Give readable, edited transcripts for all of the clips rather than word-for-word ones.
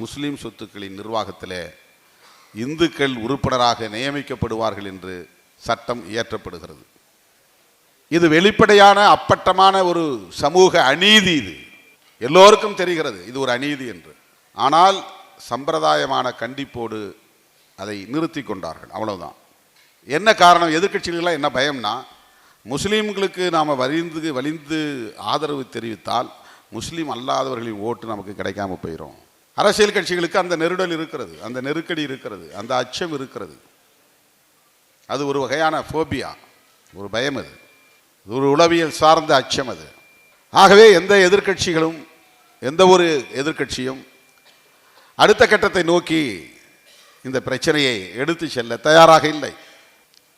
முஸ்லிம் சொத்துக்களின் நிர்வாகத்தில் இந்துக்கள் உறுப்பினராக நியமிக்கப்படுவார்கள் என்று சட்டம் இயற்றப்படுகிறது. இது வெளிப்படையான அப்பட்டமான ஒரு சமூக அநீதி. இது எல்லோருக்கும் தெரிகிறது இது ஒரு அநீதி என்று. ஆனால் சம்பிரதாயமான கண்டிப்போடு அதை நிறுத்தி கொண்டார்கள். அவ்வளவுதான். என்ன காரணம்? எதிர்கட்சிகளாக என்ன பயம்னா, முஸ்லீம்களுக்கு நாம் வலிந்து ஆதரவு தெரிவித்தால் முஸ்லீம் அல்லாதவர்களின் ஓட்டு நமக்கு கிடைக்காம போயிடும். அரசியல் கட்சிகளுக்கு அந்த நெருடல் இருக்கிறது, அந்த நெருக்கடி இருக்கிறது, அந்த அச்சம் இருக்கிறது. அது ஒரு வகையான ஃபோபியா, ஒரு பயம். அது ஒரு உளவியல் சார்ந்த அச்சம். அது ஆகவே எந்த எதிர்கட்சிகளும், எந்த ஒரு எதிர்கட்சியும் அடுத்த கட்டத்தை நோக்கி இந்த பிரச்சனையை எடுத்து செல்ல தயாராக இல்லை.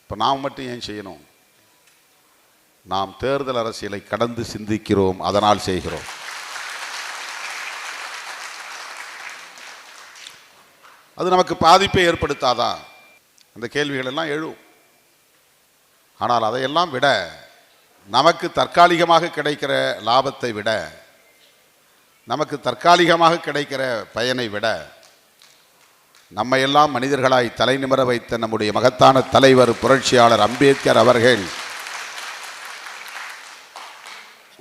இப்போ நாம் மட்டும் ஏன் செய்யணும்? நாம் தேர்தல் அரசியலை கடந்து சிந்திக்கிறோம், அதனால் செய்கிறோம். அது நமக்கு பாதிப்பை ஏற்படுத்தாதா? அந்த கேள்விகள் எல்லாம் எழும். ஆனால் அதையெல்லாம் விட, நமக்கு தற்காலிகமாக கிடைக்கிற லாபத்தை விட, நமக்கு தற்காலிகமாக கிடைக்கிற பயனை விட, நம்மையெல்லாம் மனிதர்களாய் தலை நிமிர வைத்த நம்முடைய மகத்தான தலைவர் புரட்சியாளர் அம்பேத்கர் அவர்கள்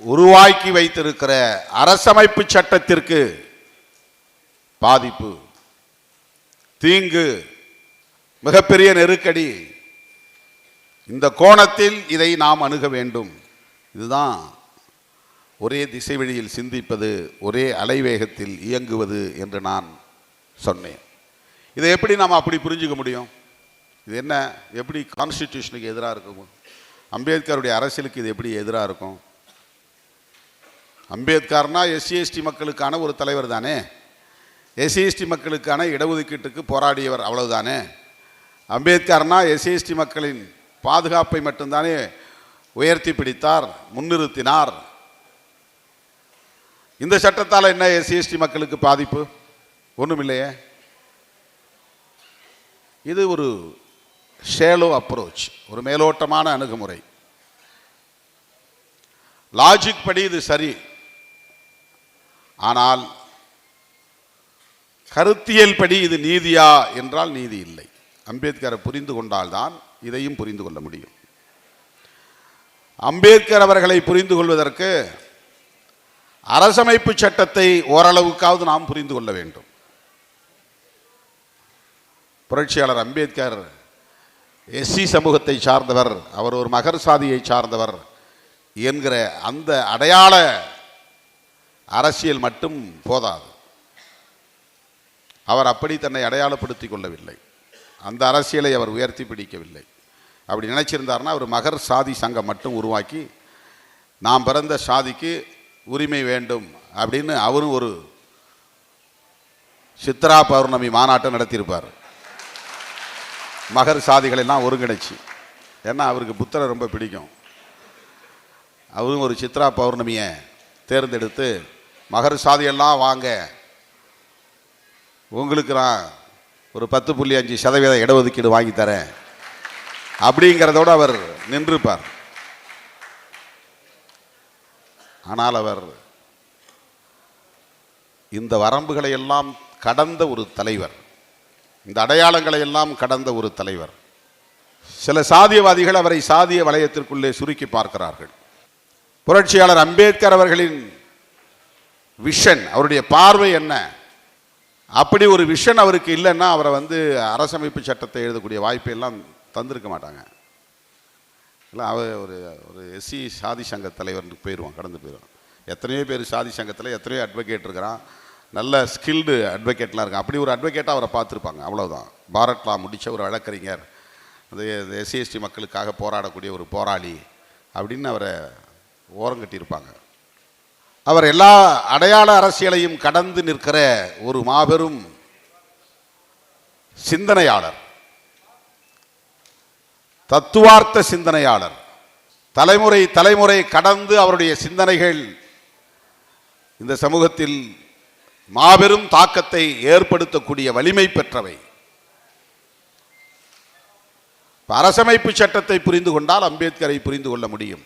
உருவாக்கி வைத்திருக்கிற அரசமைப்பு சட்டத்திற்கு பாதிப்பு, தீங்கு, மிகப்பெரிய நெருக்கடி. இந்த கோணத்தில் இதை நாம் அணுக வேண்டும். இதுதான் ஒரே திசை வழியில் சிந்திப்பது, ஒரே அலைவேகத்தில் இயங்குவது என்று நான் சொன்னேன். இதை எப்படி நாம் அப்படி புரிஞ்சுக்க முடியும்? இது என்ன, எப்படி கான்ஸ்டிடியூஷனுக்கு எதிராக இருக்கும்? அம்பேத்கருடைய அரசியலுக்கு இது எப்படி எதிராக இருக்கும்? அம்பேத்கர்னா எஸ்சி எஸ்டி மக்களுக்கான ஒரு தலைவர் தானே. எஸ்சி எஸ்டி மக்களுக்கான இடஒதுக்கீட்டுக்கு போராடியவர், அவ்வளவுதானே. அம்பேத்கர்னா எஸ்சி எஸ்டி மக்களின் பாதுகாப்பை மட்டும்தானே உயர்த்தி பிடித்தார், முன்னிறுத்தினார். இந்த சட்டத்தால் என்ன எஸ்சி எஸ்டி மக்களுக்கு பாதிப்பு? ஒன்றும் இல்லையே. இது ஒரு ஷேலோ அப்ரோச், ஒரு மேலோட்டமான அணுகுமுறை. லாஜிக் படி இது சரி, ஆனால் கருத்தியல் படி இது நீதியா என்றால் நீதி இல்லை. அம்பேத்கரை புரிந்து கொண்டால்தான் இதையும் புரிந்து கொள்ள முடியும். அம்பேத்கர் அவர்களை புரிந்து கொள்வதற்கு அரசமைப்பு சட்டத்தை ஓரளவுக்காவது நாம் புரிந்து கொள்ள வேண்டும். புரட்சியாளர் அம்பேத்கர் எஸ்சி சமூகத்தை சார்ந்தவர், அவர் ஒரு மகர் சாதியை சார்ந்தவர் என்கிற அந்த அடையாள அரசியல் மட்டும் போதாது. அவர் அப்படி தன்னை அடையாளப்படுத்தி கொள்ளவில்லை. அந்த அரசியலை அவர் உயர்த்தி பிடிக்கவில்லை. அப்படி நினைச்சிருந்தார்னா அவர் மகர் சாதி சங்கம் மட்டும் உருவாக்கி, நாம் பிறந்த சாதிக்கு உரிமை வேண்டும் அப்படின்னு அவரும் ஒரு சித்ரா பௌர்ணமி மாநாட்டம் நடத்தியிருப்பார். மகர் சாதிகளெல்லாம் ஒருங்கிணைச்சு. ஏன்னா அவருக்கு புத்தரை ரொம்ப பிடிக்கும். அவரும் ஒரு சித்ரா பௌர்ணமியை தேர்ந்தெடுத்து, மகர் சாதியெல்லாம் வாங்க, உங்களுக்கு நான் ஒரு 10.5% இடஒதுக்கீடு வாங்கி தரேன் அப்படிங்கிறதோடு அவர் நின்றுப்பார். ஆனால் அவர் இந்த வரம்புகளை எல்லாம் கடந்த ஒரு தலைவர், இந்த அடையாளங்களை எல்லாம் கடந்த ஒரு தலைவர். சில சாதியவாதிகள் அவரை சாதிய வளையத்திற்குள்ளே சுருக்கி பார்க்கிறார்கள். புரட்சியாளர் அம்பேத்கர் அவர்களின் விஷன், அவருடைய பார்வை என்ன? அப்படி ஒரு விஷன் அவருக்கு இல்லைன்னா அவரை அரசமைப்பு சட்டத்தை எழுதக்கூடிய வாய்ப்பை எல்லாம் தந்திருக்க மாட்டாங்க. இல்லை, அவர் ஒரு எஸ்சி சாதி சங்க தலைவர்னு போயிடுவான், கடந்து போயிடுவான். எத்தனையோ பேர் சாதி சங்கத்தில் எத்தனையோ அட்வொகேட் இருக்கிறான், நல்ல ஸ்கில்டு அட்வொகேட்லாம் இருக்கான். அப்படி ஒரு அட்வொகேட்டாக அவரை பார்த்துருப்பாங்க, அவ்வளோதான். பாரத்லா முடித்த ஒரு வழக்கறிஞர், அந்த எஸ்சி எஸ்டி மக்களுக்காக போராடக்கூடிய ஒரு போராளி அப்படின்னு அவரை ஓரங்கட்டியிருப்பாங்க. அவர் எல்லா அடையாள அரசியலையும் கடந்து நிற்கிற ஒரு மாபெரும் சிந்தனையாளர், தத்துவார்த்த சிந்தனையாளர். தலைமுறை தலைமுறை கடந்து அவருடைய சிந்தனைகள் இந்த சமூகத்தில் மாபெரும் தாக்கத்தை ஏற்படுத்தக்கூடிய வலிமை பெற்றவை. அரசமைப்பு சட்டத்தை புரிந்து கொண்டால் அம்பேத்கரை புரிந்து கொள்ள முடியும்.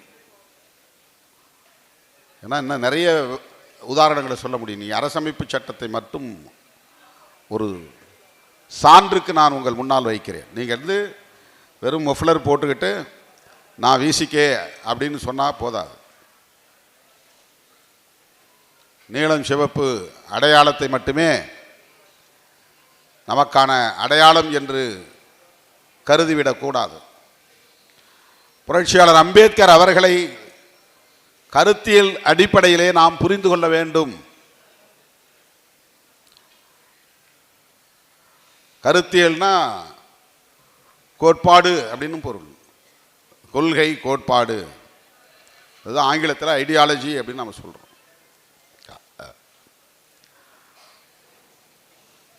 ஏன்னா இன்னும் நிறைய உதாரணங்களை சொல்ல முடியும். நீ அரசமைப்பு சட்டத்தை மட்டும் ஒரு சான்றுக்கு நான் உங்கள் முன்னால் வைக்கிறேன். நீங்கள் வந்து வெறும் மஃப்ளர் போட்டுக்கிட்டு நான் விசிகே அப்படின்னு சொன்னால் போதாது. நீலம் சிவப்பு அடையாளத்தை மட்டுமே நமக்கான அடையாளம் என்று கருதிவிடக்கூடாது. புரட்சியாளர் அம்பேத்கர் அவர்களை கருத்தியல் அடிப்படையிலே நாம் புரிந்து கொள்ள வேண்டும். கருத்தியல்னா கோட்பாடு அப்படின்னு பொருள். கொள்கை, கோட்பாடு, அதுதான் ஆங்கிலத்தில் ஐடியாலஜி அப்படின்னு நம்ம சொல்கிறோம்.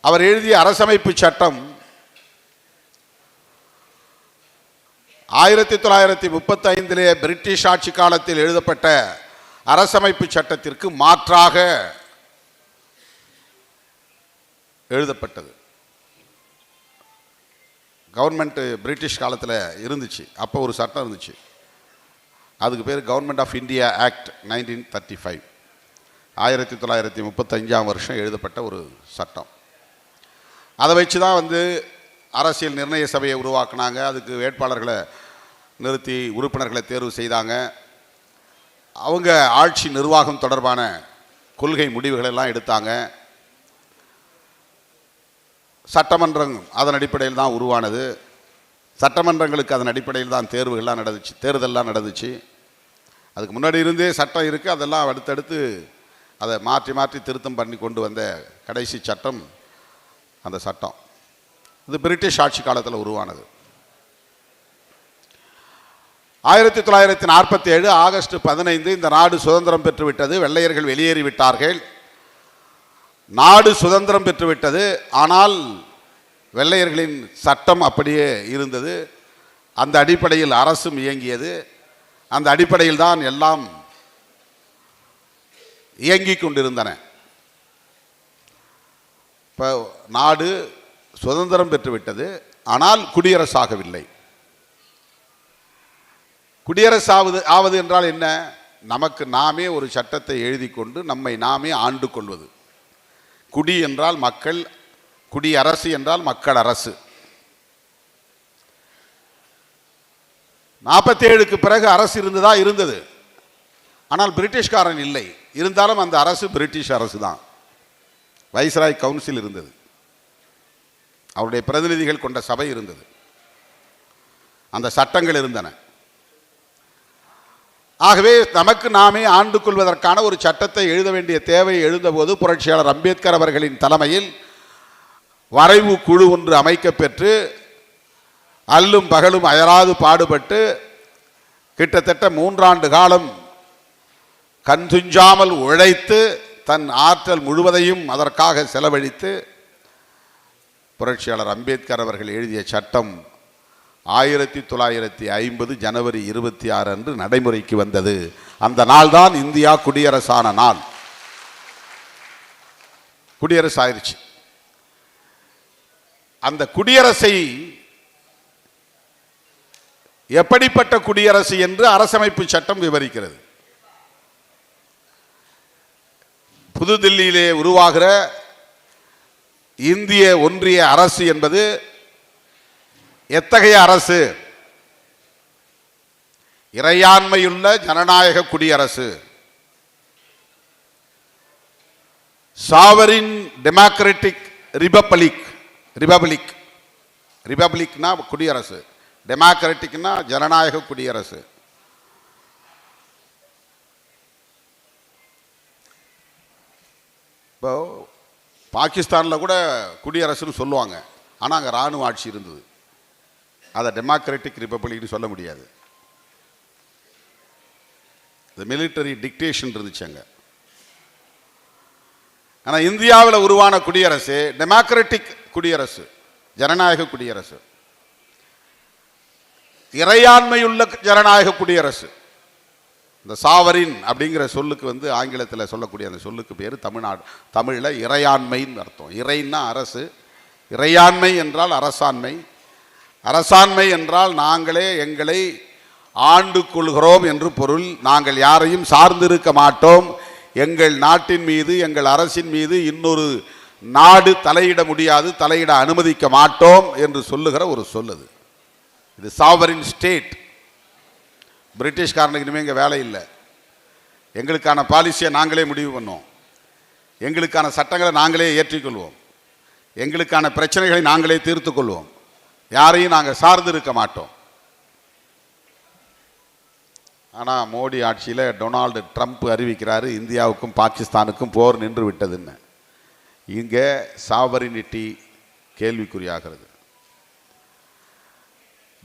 அவர் எழுதிய அரசமைப்பு சட்டம் 1935 பிரிட்டிஷ் ஆட்சி காலத்தில் எழுதப்பட்ட அரசமைப்பு சட்டத்திற்கு மாற்றாக எழுதப்பட்டது. கவர்மெண்ட் பிரிட்டிஷ் காலத்தில் இருந்துச்சு. அப்போ ஒரு சட்டம் இருந்துச்சு, அதுக்கு பேர் கவர்மெண்ட் ஆஃப் இந்தியா ஆக்ட் 1935. 1935 எழுதப்பட்ட ஒரு சட்டம். அதை வச்சு தான் வந்து அரசியல் நிர்ணய சபையை உருவாக்குனாங்க. அதுக்கு வேட்பாளர்களை நிறுத்தி உறுப்பினர்களை தேர்வு செய்தாங்க. அவங்க ஆட்சி நிர்வாகம் தொடர்பான கொள்கை முடிவுகள் எல்லாம் எடுத்தாங்க. சட்டமன்றம் அதன் அடிப்படையில் தான் உருவானது. சட்டமன்றங்களுக்கு அதன் அடிப்படையில் தான் தேர்தல்லாம் நடந்துச்சு. அதுக்கு முன்னாடி இருந்தே சட்டம் இருக்குது. அதெல்லாம் அடுத்தடுத்து அதை மாற்றி மாற்றி திருத்தம் பண்ணி கொண்டு வந்த கடைசி சட்டம் அந்த சட்டம். இது பிரிட்டிஷ் ஆட்சி காலத்தில் உருவானது. 1947 ஆகஸ்ட் 15 இந்த நாடு சுதந்திரம் பெற்றுவிட்டது. வெள்ளையர்கள் வெளியேறிவிட்டார்கள். நாடு சுதந்திரம் பெற்றுவிட்டது. ஆனால் வெள்ளையர்களின் சட்டம் அப்படியே இருந்தது. அந்த அடிப்படையில் அரசும் இயங்கியது. அந்த அடிப்படையில் தான் எல்லாம் இயங்கிக் கொண்டிருந்தன. இப்போ நாடு சுதந்திரம் பெற்றுவிட்டது, ஆனால் குடியரசாகவில்லை. ஆவது என்றால் என்ன? நமக்கு நாமே ஒரு சட்டத்தை எழுதி கொண்டு நம்மை நாமே ஆண்டு கொள்வது. குடி என்றால் மக்கள், குடியரசு என்றால் மக்கள் அரசு. 47க்கு பிறகு அரசு இருந்தது. ஆனால் பிரிட்டிஷ்காரன் இல்லை. இருந்தாலும் அந்த அரசு பிரிட்டிஷ் அரசு தான். வைஸ்ராய் கவுன்சில் இருந்தது, அவருடைய பிரதிநிதிகள் கொண்ட சபை இருந்தது, அந்த சட்டங்கள் இருந்தன. ஆகவே நமக்கு நாமே ஆண்டு கொள்வதற்கான ஒரு சட்டத்தை எழுத வேண்டிய தேவை எழுந்தபோது புரட்சியாளர் அம்பேத்கர் அவர்களின் தலைமையில் வரைவு குழு ஒன்று அமைக்கப்பெற்று அல்லும் பகலும் அயராது பாடுபட்டு கிட்டத்தட்ட 3 ஆண்டு காலம் கண் துஞ்சாமல் உழைத்து தன் ஆற்றல் முழுவதையும் அதற்காக செலவழித்து புரட்சியாளர் அம்பேத்கர் அவர்கள் எழுதிய சட்டம் 1950 ஜனவரி 26 அன்று நடைமுறைக்கு வந்தது. அந்த நாள் தான் இந்தியா குடியரசான நாள். குடியரசு ஆயிடுச்சு. அந்த குடியரசை எப்படிப்பட்ட குடியரசு என்று அரசமைப்பு சட்டம் விவரிக்கிறது. புதுதில்லியிலே உருவாகிற இந்திய ஒன்றிய அரசு என்பது எத்தகைய அரசு? இறையாண்மையுள்ள ஜனநாயக குடியரசு. சாவரின் டெமோக்ராட்டிக் ரிபப்ளிக்னா குடியரசு, டெமோக்ராட்டிக்னா ஜனநாயக குடியரசு. இப்போ பாகிஸ்தானில் கூட குடியரசுன்னு சொல்லுவாங்க, ஆனால் அங்கே இராணுவ ஆட்சி இருந்தது. அதை டெமோக்ராட்டிக் ரிபப்ளிக்னு சொல்ல முடியாது. இந்த மிலிட்டரி டிக்டேஷன் இருந்துச்சு அங்கே. ஆனால் இந்தியாவில் உருவான குடியரசு டெமோக்ராட்டிக் குடியரசு, ஜனநாயக குடியரசு, இறையாண்மையுள்ள ஜனநாயக குடியரசு. இந்த சாவரின் அப்படிங்கிற சொல்லுக்கு வந்து ஆங்கிலத்தில் சொல்லக்கூடிய அந்த சொல்லுக்கு பேர் தமிழில் இறையாண்மைன்னு அர்த்தம். இறைன்னா அரசு, இறையாண்மை என்றால் அரசாண்மை, அரசாண்மை என்றால் நாங்களே எங்களை ஆண்டு கொள்கிறோம் என்று பொருள். நாங்கள் யாரையும் சார்ந்திருக்க மாட்டோம். எங்கள் நாட்டின் மீது, எங்கள் அரசின் மீது இன்னொரு நாடு தலையிட முடியாது, தலையிட அனுமதிக்க மாட்டோம் என்று சொல்லுகிற ஒரு சொல்லுது. இது சாவரின் ஸ்டேட். பிரிட்டிஷ்காரனுக்கு இனிமேல் இங்கே வேலை இல்லை. எங்களுக்கான பாலிசியை நாங்களே முடிவு பண்ணுவோம், எங்களுக்கான சட்டங்களை நாங்களே ஏற்றிக்கொள்வோம், எங்களுக்கான பிரச்சனைகளை நாங்களே தீர்த்து கொள்வோம், யாரையும் நாங்கள் சார்ந்து இருக்க மாட்டோம். ஆனால் மோடி ஆட்சியில் டொனால்டு ட்ரம்ப் அறிவிக்கிறாரு இந்தியாவுக்கும் பாகிஸ்தானுக்கும் போர் நின்று விட்டதுன்னு. இங்கே சாவரினிட்டி கேள்விக்குறியாகிறது.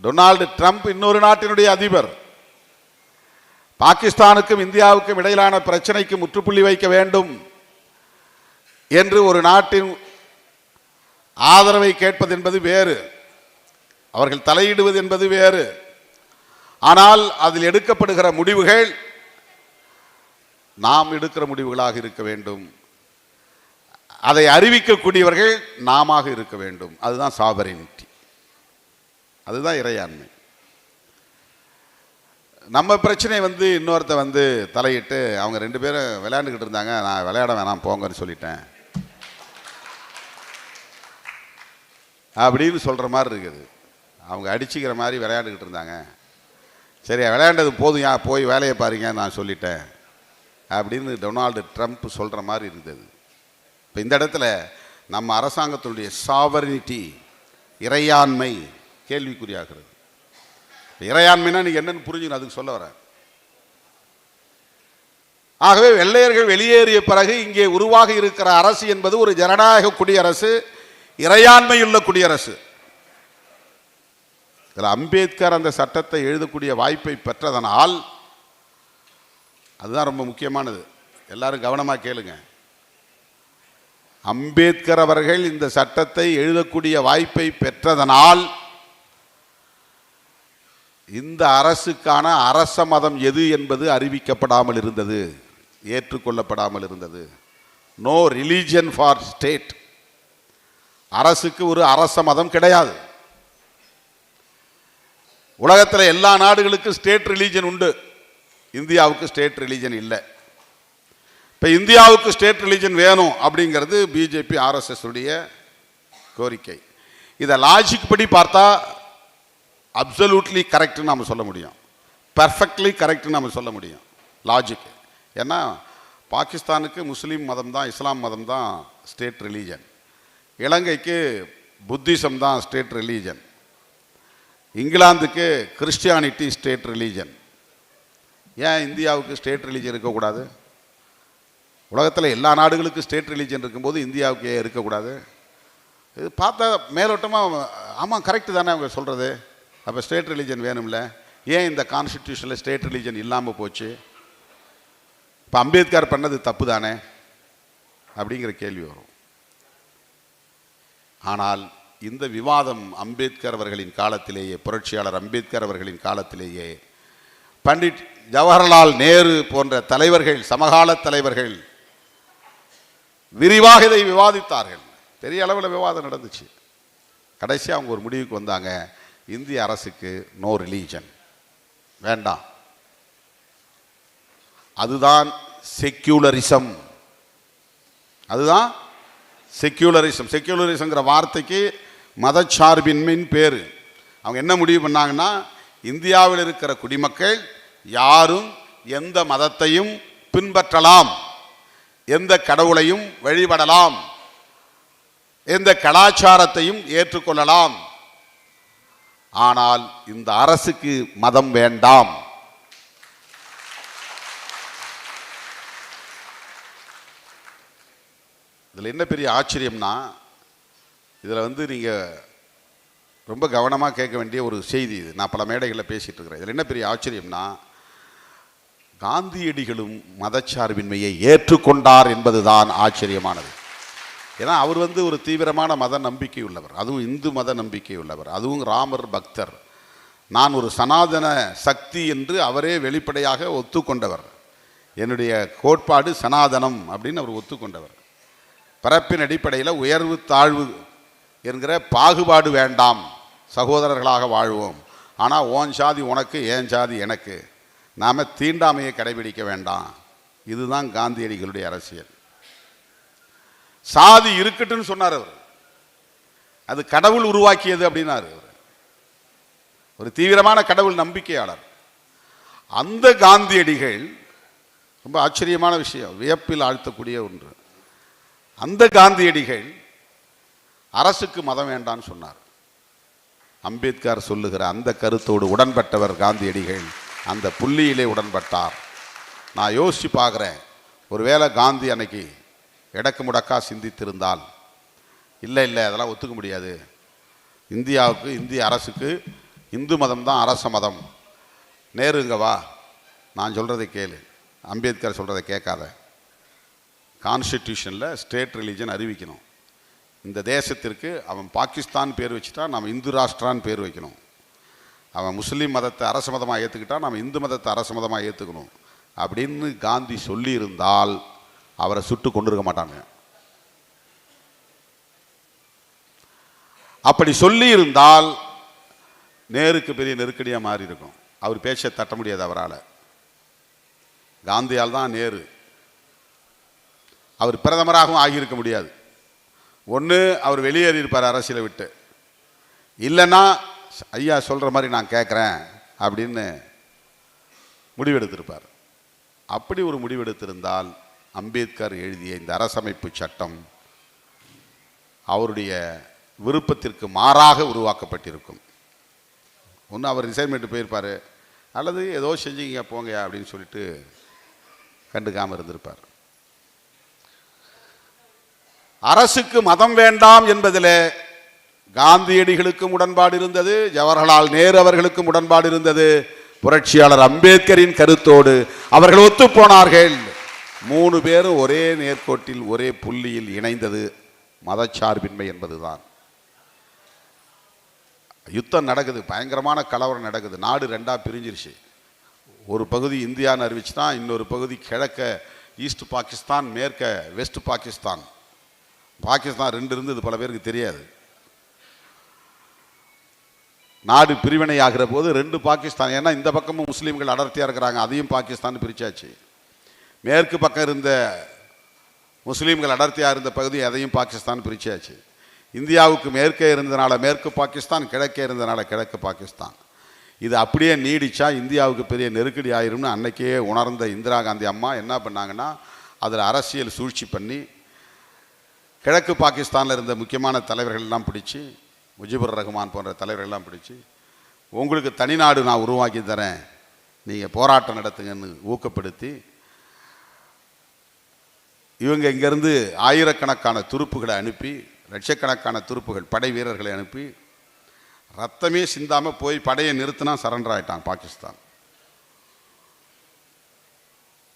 டொனால்டு ட்ரம்ப் இன்னொரு நாட்டினுடைய அதிபர். பாகிஸ்தானுக்கும் இந்தியாவுக்கும் இடையிலான பிரச்சனைக்கு முற்றுப்புள்ளி வைக்க வேண்டும் என்று ஒரு நாட்டின் ஆதரவை கேட்பது என்பது வேறு, அவர்கள் தலையிடுவது என்பது வேறு. ஆனால் அதில் எடுக்கப்படுகிற முடிவுகள் நாம் எடுக்கிற முடிவுகளாக இருக்க வேண்டும், அதை அறிவிக்கக்கூடியவர்கள் நாம இருக்க வேண்டும். அதுதான் சாவரினிட்டி, அதுதான் இறையாண்மை. நம்ம பிரச்சனை இன்னொருத்த தலையிட்டு அவங்க 2 பேரும் விளையாண்டுக்கிட்டு இருந்தாங்க, நான் விளையாட வேணாம் போங்கன்னு சொல்லிட்டேன் அப்படின்னு சொல்கிற மாதிரி இருக்குது. அவங்க அடிச்சுக்கிற மாதிரி விளையாண்டுக்கிட்டு இருந்தாங்க, சரி விளையாண்டது போதும், போய் வேலையை பாருங்க நான் சொல்லிட்டேன் அப்படின்னு டொனால்டு ட்ரம்ப் சொல்கிற மாதிரி இருந்தது. இப்போ இந்த இடத்துல நம்ம அரசாங்கத்தினுடைய சாவரினிட்டி, இறையாண்மை கேள்விக்குறியாகிறது. இறையாண்மைனா நீங்கள் என்னன்னு புரிஞ்சுக்கணும், அதுக்கு சொல்ல வரேன். ஆகவே வெள்ளையர்கள் வெளியேறிய பிறகு இங்கே உருவாகி இருக்கிற அரசு என்பது ஒரு ஜனநாயக குடியரசு, இறையாண்மையுள்ள குடியரசு. இதில் அம்பேத்கர் அந்த சட்டத்தை எழுதக்கூடிய வாய்ப்பை பெற்றதனால், அதுதான் ரொம்ப முக்கியமானது, எல்லாரும் கவனமாக கேளுங்க. அம்பேத்கர் அவர்கள் இந்த சட்டத்தை எழுதக்கூடிய வாய்ப்பை பெற்றதனால் இந்த அரசுக்கான அரச மதம் எது என்பது அறிவிக்கப்படாமல் இருந்தது, ஏற்றுக்கொள்ளப்படாமல் இருந்தது. No religion for state. அரசுக்கு ஒரு அரச மதம் கிடையாது. உலகத்தில் எல்லா நாடுகளுக்கும் ஸ்டேட் ரிலீஜன் உண்டு, இந்தியாவுக்கு ஸ்டேட் ரிலீஜன் இல்லை. இப்போ இந்தியாவுக்கு ஸ்டேட் ரிலீஜன் வேணும் அப்படிங்கிறது பிஜேபி ஆர்எஸ்எஸ் உடைய கோரிக்கை. இதை லாஜிக் படி பார்த்தா அப்சல்யூட்லி கரெக்ட்னு நம்ம சொல்ல முடியும், பர்ஃபெக்ட்லி கரெக்ட்னு நம்ம சொல்ல முடியும், லாஜிக். ஏன்னா பாகிஸ்தானுக்கு முஸ்லீம் மதம் தான், இஸ்லாம் மதம் தான் ஸ்டேட் ரிலீஜன், இலங்கைக்கு புத்திசம் தான் ஸ்டேட் ரிலீஜன், இங்கிலாந்துக்கு கிறிஸ்டியானிட்டி ஸ்டேட் ரிலீஜன். ஏன் இந்தியாவுக்கு ஸ்டேட் ரிலீஜன் இருக்கக்கூடாது? உலகத்தில் எல்லா நாடுகளுக்கும் ஸ்டேட் ரிலீஜன் இருக்கும்போது இந்தியாவுக்கு ஏன் இருக்கக்கூடாது? இது பார்த்தா மேலோட்டமாக ஆமாம் கரெக்டு தானே அவங்க சொல்கிறது. அப்போ ஸ்டேட் ரிலீஜன் வேணும்ல, ஏன் இந்த கான்ஸ்டிடியூஷனில் ஸ்டேட் ரிலீஜன் இல்லாமல் போச்சு? இப்போ அம்பேத்கர் பண்ணது தப்பு தானே அப்படிங்கிற கேள்வி வரும். ஆனால் இந்த விவாதம் அம்பேத்கர் அவர்களின் காலத்திலேயே, புரட்சியாளர் அம்பேத்கர் அவர்களின் காலத்திலேயே பண்டிட் ஜவஹர்லால் நேரு போன்ற தலைவர்கள், சமகால தலைவர்கள் விரிவாக இதை விவாதித்தார்கள். பெரிய அளவில் விவாதம் நடந்துச்சு. கடைசியாக அவங்க ஒரு முடிவுக்கு வந்தாங்க, இந்திய அரசுக்கு நோ ரிலீஜன் வேண்டாம். அதுதான் செக்யூலரிசம், அதுதான் செக்யூலரிசம். செக்யூலரிசம்ங்கிற வார்த்தைக்கு மதச்சார்பின்மையின் பேர். அவங்க என்ன முடிவு பண்ணாங்கன்னா, இந்தியாவில் இருக்கிற குடிமக்கள் யாரும் எந்த மதத்தையும் பின்பற்றலாம், எந்த கடவுளையும் வழிபடலாம், எந்த கலாச்சாரத்தையும் ஏற்றுக்கொள்ளலாம், ஆனால் இந்த அரசுக்கு மதம் வேண்டாம். இதில் என்ன பெரிய ஆச்சரியம்னா, இதில் நீங்கள் ரொம்ப கவனமாக கேட்க வேண்டிய ஒரு செய்தி இது. நான் பல மேடைகளில் பேசிகிட்டு இருக்கிறேன். இதில் என்ன பெரிய ஆச்சரியம்னா, காந்தியடிகளும் மதச்சார்பின்மையை ஏற்றுக்கொண்டார் என்பதுதான் ஆச்சரியமானது. ஏன்னா அவர் ஒரு தீவிரமான மத நம்பிக்கை உள்ளவர், அதுவும் இந்து மத நம்பிக்கை உள்ளவர், அதுவும் ராமர் பக்தர். நான் ஒரு சனாதன சக்தி என்று அவரே வெளிப்படையாக ஒத்துக்கொண்டவர். என்னுடைய கோட்பாடு சனாதனம் அப்படின்னு அவர் ஒத்துக்கொண்டவர். பிறப்பின் அடிப்படையில் உயர்வு தாழ்வு என்கிற பாகுபாடு வேண்டாம், சகோதரர்களாக வாழ்வோம், ஆனால் ஓன் சாதி உனக்கு ஏன் சாதி எனக்கு, நாம் தீண்டாமையை கடைபிடிக்க வேண்டாம். இதுதான் காந்தியடிகளுடைய அரசியல். சாதி இருக்கட்டும்னு சொன்னார் அவர். அது கடவுள் உருவாக்கியது அப்படின்னாரு. ஒரு தீவிரமான கடவுள் நம்பிக்கையாளர். அந்த காந்தியடிகள், ரொம்ப ஆச்சரியமான விஷயம், வியப்பில் ஆழ்த்தக்கூடிய ஒன்று, அந்த காந்தியடிகள் அரசுக்கு மதம் வேண்டான்னு சொன்னார். அம்பேத்கர் சொல்லுகிற அந்த கருத்தோடு உடன்பட்டவர் காந்தியடிகள். அந்த புள்ளியிலே உடன்பட்டார். நான் யோசிச்சு பார்க்குறேன், ஒருவேளை காந்தி அன்னைக்கு எடக்கு முடக்கா சிந்தித்திருந்தால், இல்லை இல்லை அதெல்லாம் ஒத்துக்க முடியாது, இந்தியாவுக்கு, இந்திய அரசுக்கு இந்து மதம் தான் அரச மதம், நேருங்க வா, நான் சொல்கிறதை கேளு, அம்பேத்கர் சொல்கிறதை கேட்காத, கான்ஸ்டிடியூஷனில் ஸ்டேட் ரிலீஜன் அறிவிக்கணும், இந்த தேசத்திற்கு அவன் பாகிஸ்தான் பேர் வச்சுட்டா நாம் இந்து ராஷ்டிரான்னு பேர் வைக்கணும், அவன் முஸ்லீம் மதத்தை அரச மதமாக ஏற்றுக்கிட்டா நாம் இந்து மதத்தை அரச மதமாக ஏற்றுக்கணும் அப்படின்னு காந்தி சொல்லியிருந்தால் அவரை சுட்டு கொண்டிருக்க மாட்டாங்க. அப்படி சொல்லி இருந்தால் நேருக்கு பெரிய நெருக்கடியாக மாறி இருக்கும். அவர் பேச்சை தட்ட முடியாது அவரால். காந்தியால் தான் நேரு அவர் பிரதமராகவும் ஆகியிருக்க முடியாது. ஒன்று அவர் வெளியேறி இருப்பார் அரசியலை விட்டு, இல்லைன்னா ஐயா சொல்கிற மாதிரி நான் கேட்குறேன் அப்படின்னு முடிவெடுத்திருப்பார். அப்படி ஒரு முடிவெடுத்திருந்தால் அம்பேத்கர் எழுதிய இந்த அரசமைப்பு சட்டம் அவருடைய விருப்பத்திற்கு மாறாக உருவாக்கப்பட்டிருக்கும். ஒன்று அவர் ரிசைன்மெண்ட் போயிருப்பார், அல்லது ஏதோ செஞ்சீங்க போங்க அப்படின்னு சொல்லிட்டு கண்டுக்காமல் இருந்திருப்பார். அரசுக்கு மதம் வேண்டாம் என்பதில் காந்தியடிகளுக்கும் உடன்பாடு இருந்தது, ஜவஹர்லால் நேரு அவர்களுக்கும் உடன்பாடு இருந்தது. புரட்சியாளர் அம்பேத்கரின் கருத்தோடு அவர்கள் ஒத்துப்போனார்கள். 3 பேரும் ஒரே நேர்கோட்டில் ஒரே புள்ளியில் இணைந்தது மதச்சார்பின்மை என்பதுதான். யுத்தம் நடக்குது, பயங்கரமான கலவரம் நடக்குது, நாடு 2ஆ பிரிஞ்சிருச்சு. ஒரு பகுதி இந்தியான்னு அறிவிச்சுனா, இன்னொரு பகுதி கிழக்க ஈஸ்ட் பாகிஸ்தான், மேற்க வெஸ்ட் பாகிஸ்தான். பாகிஸ்தான் 2 இருந்தது, பல பேருக்கு தெரியாது. நாடு பிரிவினை ஆகிற போது 2 பாகிஸ்தான், ஏன்னா இந்த பக்கமும் முஸ்லீம்கள் அடர்த்தியாக இருக்கிறாங்க, அதையும் பாகிஸ்தான் பிரிச்சாச்சு. மேற்கு பக்கம் இருந்த முஸ்லீம்கள் அடர்த்தியாக இருந்த பகுதி, அதையும் பாகிஸ்தான் பிரிச்சாச்சு. இந்தியாவுக்கு மேற்கே இருந்ததுனால மேற்கு பாகிஸ்தான், கிழக்கே இருந்ததுனால கிழக்கு பாகிஸ்தான். இது அப்படியே நீடிச்சா இந்தியாவுக்கு பெரிய நெருக்கடி ஆயிரும்னு அன்னைக்கே உணர்ந்த இந்திரா காந்தி அம்மா என்ன பண்ணாங்கன்னா, அதில் அரசியல் சூழ்ச்சி பண்ணி கிழக்கு பாகிஸ்தானில் இருந்த முக்கியமான தலைவர்கள்லாம் பிடிச்சி, முஜிபுர் ரஹ்மான் போன்ற தலைவர்கள்லாம் பிடிச்சி, உங்களுக்கு தனிநாடு நான் உருவாக்கி தரேன், நீங்கள் போராட்டம் நடத்துங்கன்னு ஊக்கப்படுத்தி, இவங்க இங்கேருந்து ஆயிரக்கணக்கான துருப்புகளை அனுப்பி, லட்சக்கணக்கான துருப்புகள் படை வீரர்களை அனுப்பி, ரத்தமே சிந்தாமல் போய் படையை நிறுத்தினா சரண்டர் ஆகிட்டாங்க பாகிஸ்தான்.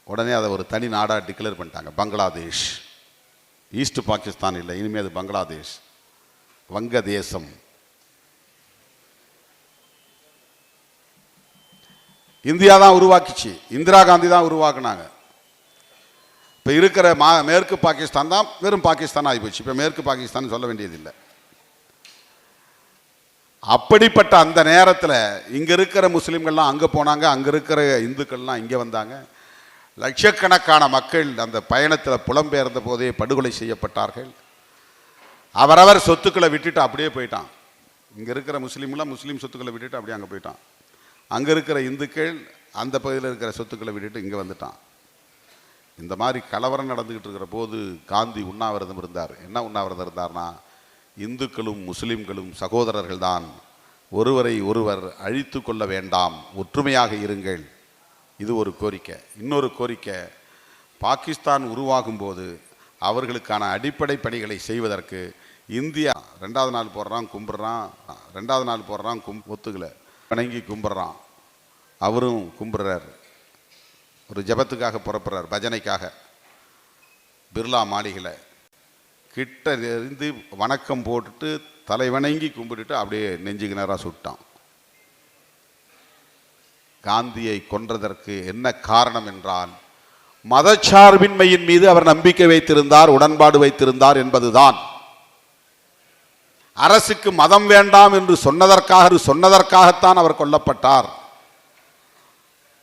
உடனே அதை ஒரு தனி நாடாக டிக்ளேர் பண்ணிட்டாங்க, பங்களாதேஷ். ஈஸ்ட் பாகிஸ்தான் இல்லை, இனிமேல் அது பங்களாதேஷ், வங்கதேசம். இந்தியா தான் உருவாக்கிச்சு, இந்திரா காந்தி தான் உருவாக்குனாங்க. இப்போ இருக்கிற மேற்கு பாகிஸ்தான் தான் வெறும் பாகிஸ்தான் ஆகிப்போச்சு. இப்போ மேற்கு பாகிஸ்தான் சொல்ல வேண்டியதில்லை. அப்படிப்பட்ட அந்த நேரத்தில் இங்கே இருக்கிற முஸ்லீம்கள்லாம் அங்கே போனாங்க, அங்கே இருக்கிற இந்துக்கள்லாம் இங்கே வந்தாங்க. லட்சக்கணக்கான மக்கள் அந்த பயணத்தில் புலம்பெயர்ந்த போதே படுகொலை செய்யப்பட்டார்கள். அவரவர் சொத்துக்களை விட்டுட்டு அப்படியே போயிட்டான். இங்கே இருக்கிற முஸ்லீம்லாம் முஸ்லீம் சொத்துக்களை விட்டுட்டு அப்படியே அங்கே போயிட்டான். அங்கே இருக்கிற இந்துக்கள் அந்த பகுதியில் இருக்கிற சொத்துக்களை விட்டுட்டு இங்கே வந்துட்டான். இந்த மாதிரி கலவரம் நடந்துக்கிட்டு இருக்கிற போது காந்தி உண்ணாவிரதம் இருந்தார். என்ன உண்ணாவிரதம் இருந்தார்னா, இந்துக்களும் முஸ்லீம்களும் சகோதரர்கள் தான், ஒருவரை ஒருவர் அழித்து கொள்ள வேண்டாம், ஒற்றுமையாக இருங்கள். இது ஒரு கோரிக்கை. இன்னொரு கோரிக்கை, பாகிஸ்தான் உருவாகும் போது அவர்களுக்கான அடிப்படை பணிகளை செய்வதற்கு இந்தியா 2வது நாள் போடுறான் கும்பிட்றான், 2வது நாள் போடுறான் ஒத்துக்கலை, வணங்கி கும்பிட்றான், அவரும் கும்பிட்றார், ஒரு ஜபத்துக்காக புறப்படுறார், பஜனைக்காக. பிர்லா மாளிகையில் கிட்ட இருந்து வணக்கம் போட்டுட்டு தலை வணங்கி கும்பிட்டுட்டு அப்படியே நெஞ்சுக்கு நேராக சுட்டான். காந்தியை கொன்றதற்கு என்ன காரணம் என்றால், மதச்சார்பின்மையின் மீது அவர் நம்பிக்கை வைத்திருந்தார், உடன்பாடு வைத்திருந்தார் என்பதுதான். அரசுக்கு மதம் வேண்டாம் என்று சொன்னதற்காகத்தான் அவர் கொல்லப்பட்டார்.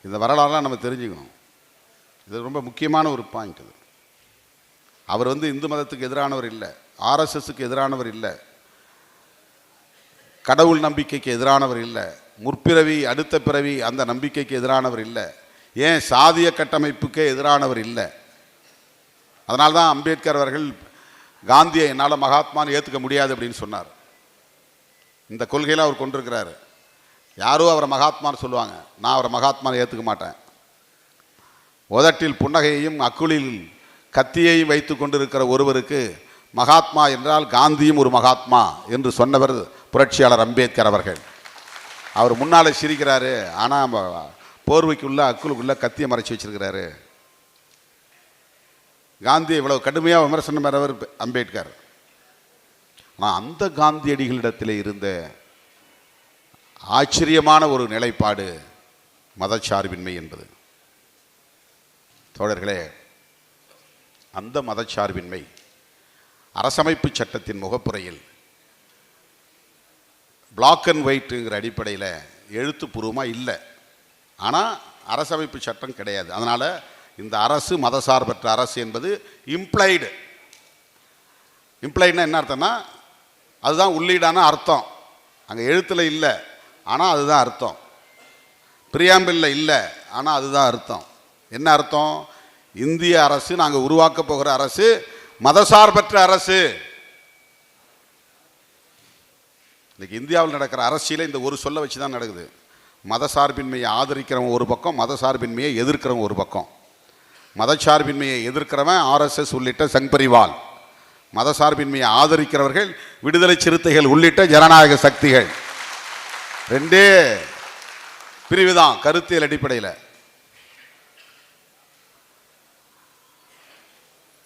இந்த வரலாறுலாம் நம்ம தெரிஞ்சுக்கணும். இது ரொம்ப முக்கியமான ஒரு பாயிண்ட். இது அவர் இந்து மதத்துக்கு எதிரானவர் இல்லை, ஆர்எஸ்எஸ்க்கு எதிரானவர் இல்லை, கடவுள் நம்பிக்கைக்கு எதிரானவர் இல்லை, முற்பிறவி அடுத்த பிறவி அந்த நம்பிக்கைக்கு எதிரானவர் இல்லை, ஏன் சாதிய கட்டமைப்புக்கே எதிரானவர் இல்லை. அதனால தான் அம்பேத்கர் அவர்கள் காந்தியை என்னால் மகாத்மான்னு ஏற்றுக்க முடியாது அப்படின்னு சொன்னார். இந்த கொள்கையில் அவர் கொண்டிருக்கிறாரு. யாரோ அவரை மகாத்மான்னு சொல்லுவாங்க, நான் அவரை மகாத்மான்னு ஏற்றுக்க மாட்டேன். உதட்டில் புன்னகையையும் அக்குளில் கத்தியையும் வைத்து கொண்டிருக்கிற ஒருவருக்கு மகாத்மா என்றால் காந்தியும் ஒரு மகாத்மா என்று சொன்னவர் புரட்சியாளர் அம்பேத்கர் அவர்கள். அவர் முன்னாலே சிரிக்கிறாரு, ஆனால் போர்வைக்குள்ள அக்குளுக்குள்ள கத்தியை மறைச்சி வச்சிருக்கிறாரு. காந்தி இவ்வளவு கடுமையாக விமர்சனம் பெறவர் அம்பேத்கர். ஆனால் அந்த காந்தியடிகளிடத்தில் இருந்த ஆச்சரியமான ஒரு நிலைப்பாடு மதச்சார்பின்மை என்பது. தோழர்களே, அந்த மதச்சார்பின்மை அரசமைப்பு சட்டத்தின் முகப்புரையில் பிளாக் அண்ட் ஒயிட்டுங்கிற அடிப்படையில் எழுத்துப்பூர்வமாக இல்லை. ஆனால் அரசமைப்பு சட்டம் கிடையாது. அதனால் இந்த அரசு மதசார்பற்ற அரசு என்பது இம்ப்ளைடுனா என்ன அர்த்தம்னா அதுதான் உள்ளீடான அர்த்தம். அங்கே எழுத்தில் இல்லை, ஆனால் அதுதான் அர்த்தம். பிரியாம்பிளில் இல்லை, ஆனால் அதுதான் அர்த்தம். என்ன அர்த்தம்? இந்திய அரசு, நாங்கள் உருவாக்க போகிற அரசு மதசார்பற்ற அரசு. இன்னைக்கு இந்தியாவில் நடக்கிற அரசியலை இந்த ஒரு சொல்ல வச்சு தான் நடக்குது. மதசார்பின்மையை ஆதரிக்கிறவன் ஒரு பக்கம், மதசார்பின்மையை எதிர்க்கிறவன் ஒரு பக்கம். மதச்சார்பின்மையை எதிர்க்கிறவன் ஆர்எஸ்எஸ் உள்ளிட்ட சங் பரிவால், மதசார்பின்மையை ஆதரிக்கிறவர்கள் விடுதலை சிறுத்தைகள் உள்ளிட்ட ஜனநாயக சக்திகள். ரெண்டே பிரிவுதான் கருத்தியல் அடிப்படையில்.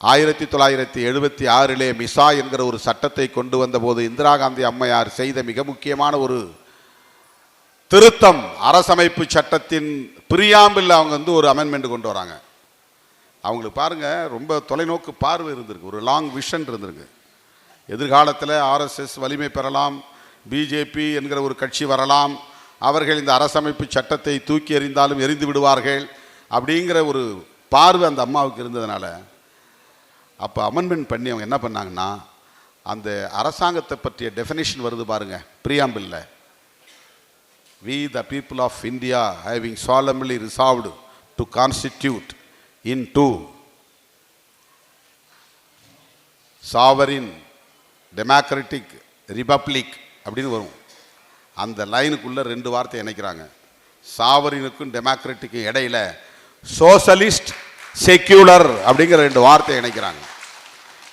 1976 மிசா என்கிற ஒரு சட்டத்தை கொண்டு வந்த போது இந்திரா காந்தி அம்மையார் செய்த மிக முக்கியமான ஒரு திருத்தம், அரசமைப்பு சட்டத்தின் பிரியாம்பில் அவங்க ஒரு அமெண்ட்மெண்ட் கொண்டு வராங்க. அவங்களுக்கு பாருங்க, ரொம்ப தொலைநோக்கு பார்வை இருந்திருக்கு, ஒரு லாங் விஷன் இருந்திருக்கு. எதிர்காலத்தில் ஆர்எஸ்எஸ் வலிமை பெறலாம், பிஜேபி என்கிற ஒரு கட்சி வரலாம், அவர்கள் இந்த அரசமைப்பு சட்டத்தை தூக்கி எறிந்தாலும் எரிந்து விடுவார்கள் அப்படிங்கிற ஒரு பார்வை அந்த அம்மாவுக்கு இருந்ததுனால அப்போ அமெண்ட்மெண்ட் பண்ணி அவங்க என்ன பண்ணாங்கன்னா, அந்த அரசாங்கத்தை பற்றிய டெஃபினேஷன் வருது பாருங்க பிரியாம்பிளில். We the people of India having solemnly resolved to constitute into sovereign democratic republic அப்படின்னு வரும். அந்த லைனுக்குள்ள ரெண்டு வார்த்தை இணைக்கிறாங்க. சாவரினுக்கும் டெமோக்ராட்டிக்கும் இடையில சோசலிஸ்ட் செக்யூலர் அப்படிங்கிற ரெண்டு வார்த்தை இணைக்கிறாங்க.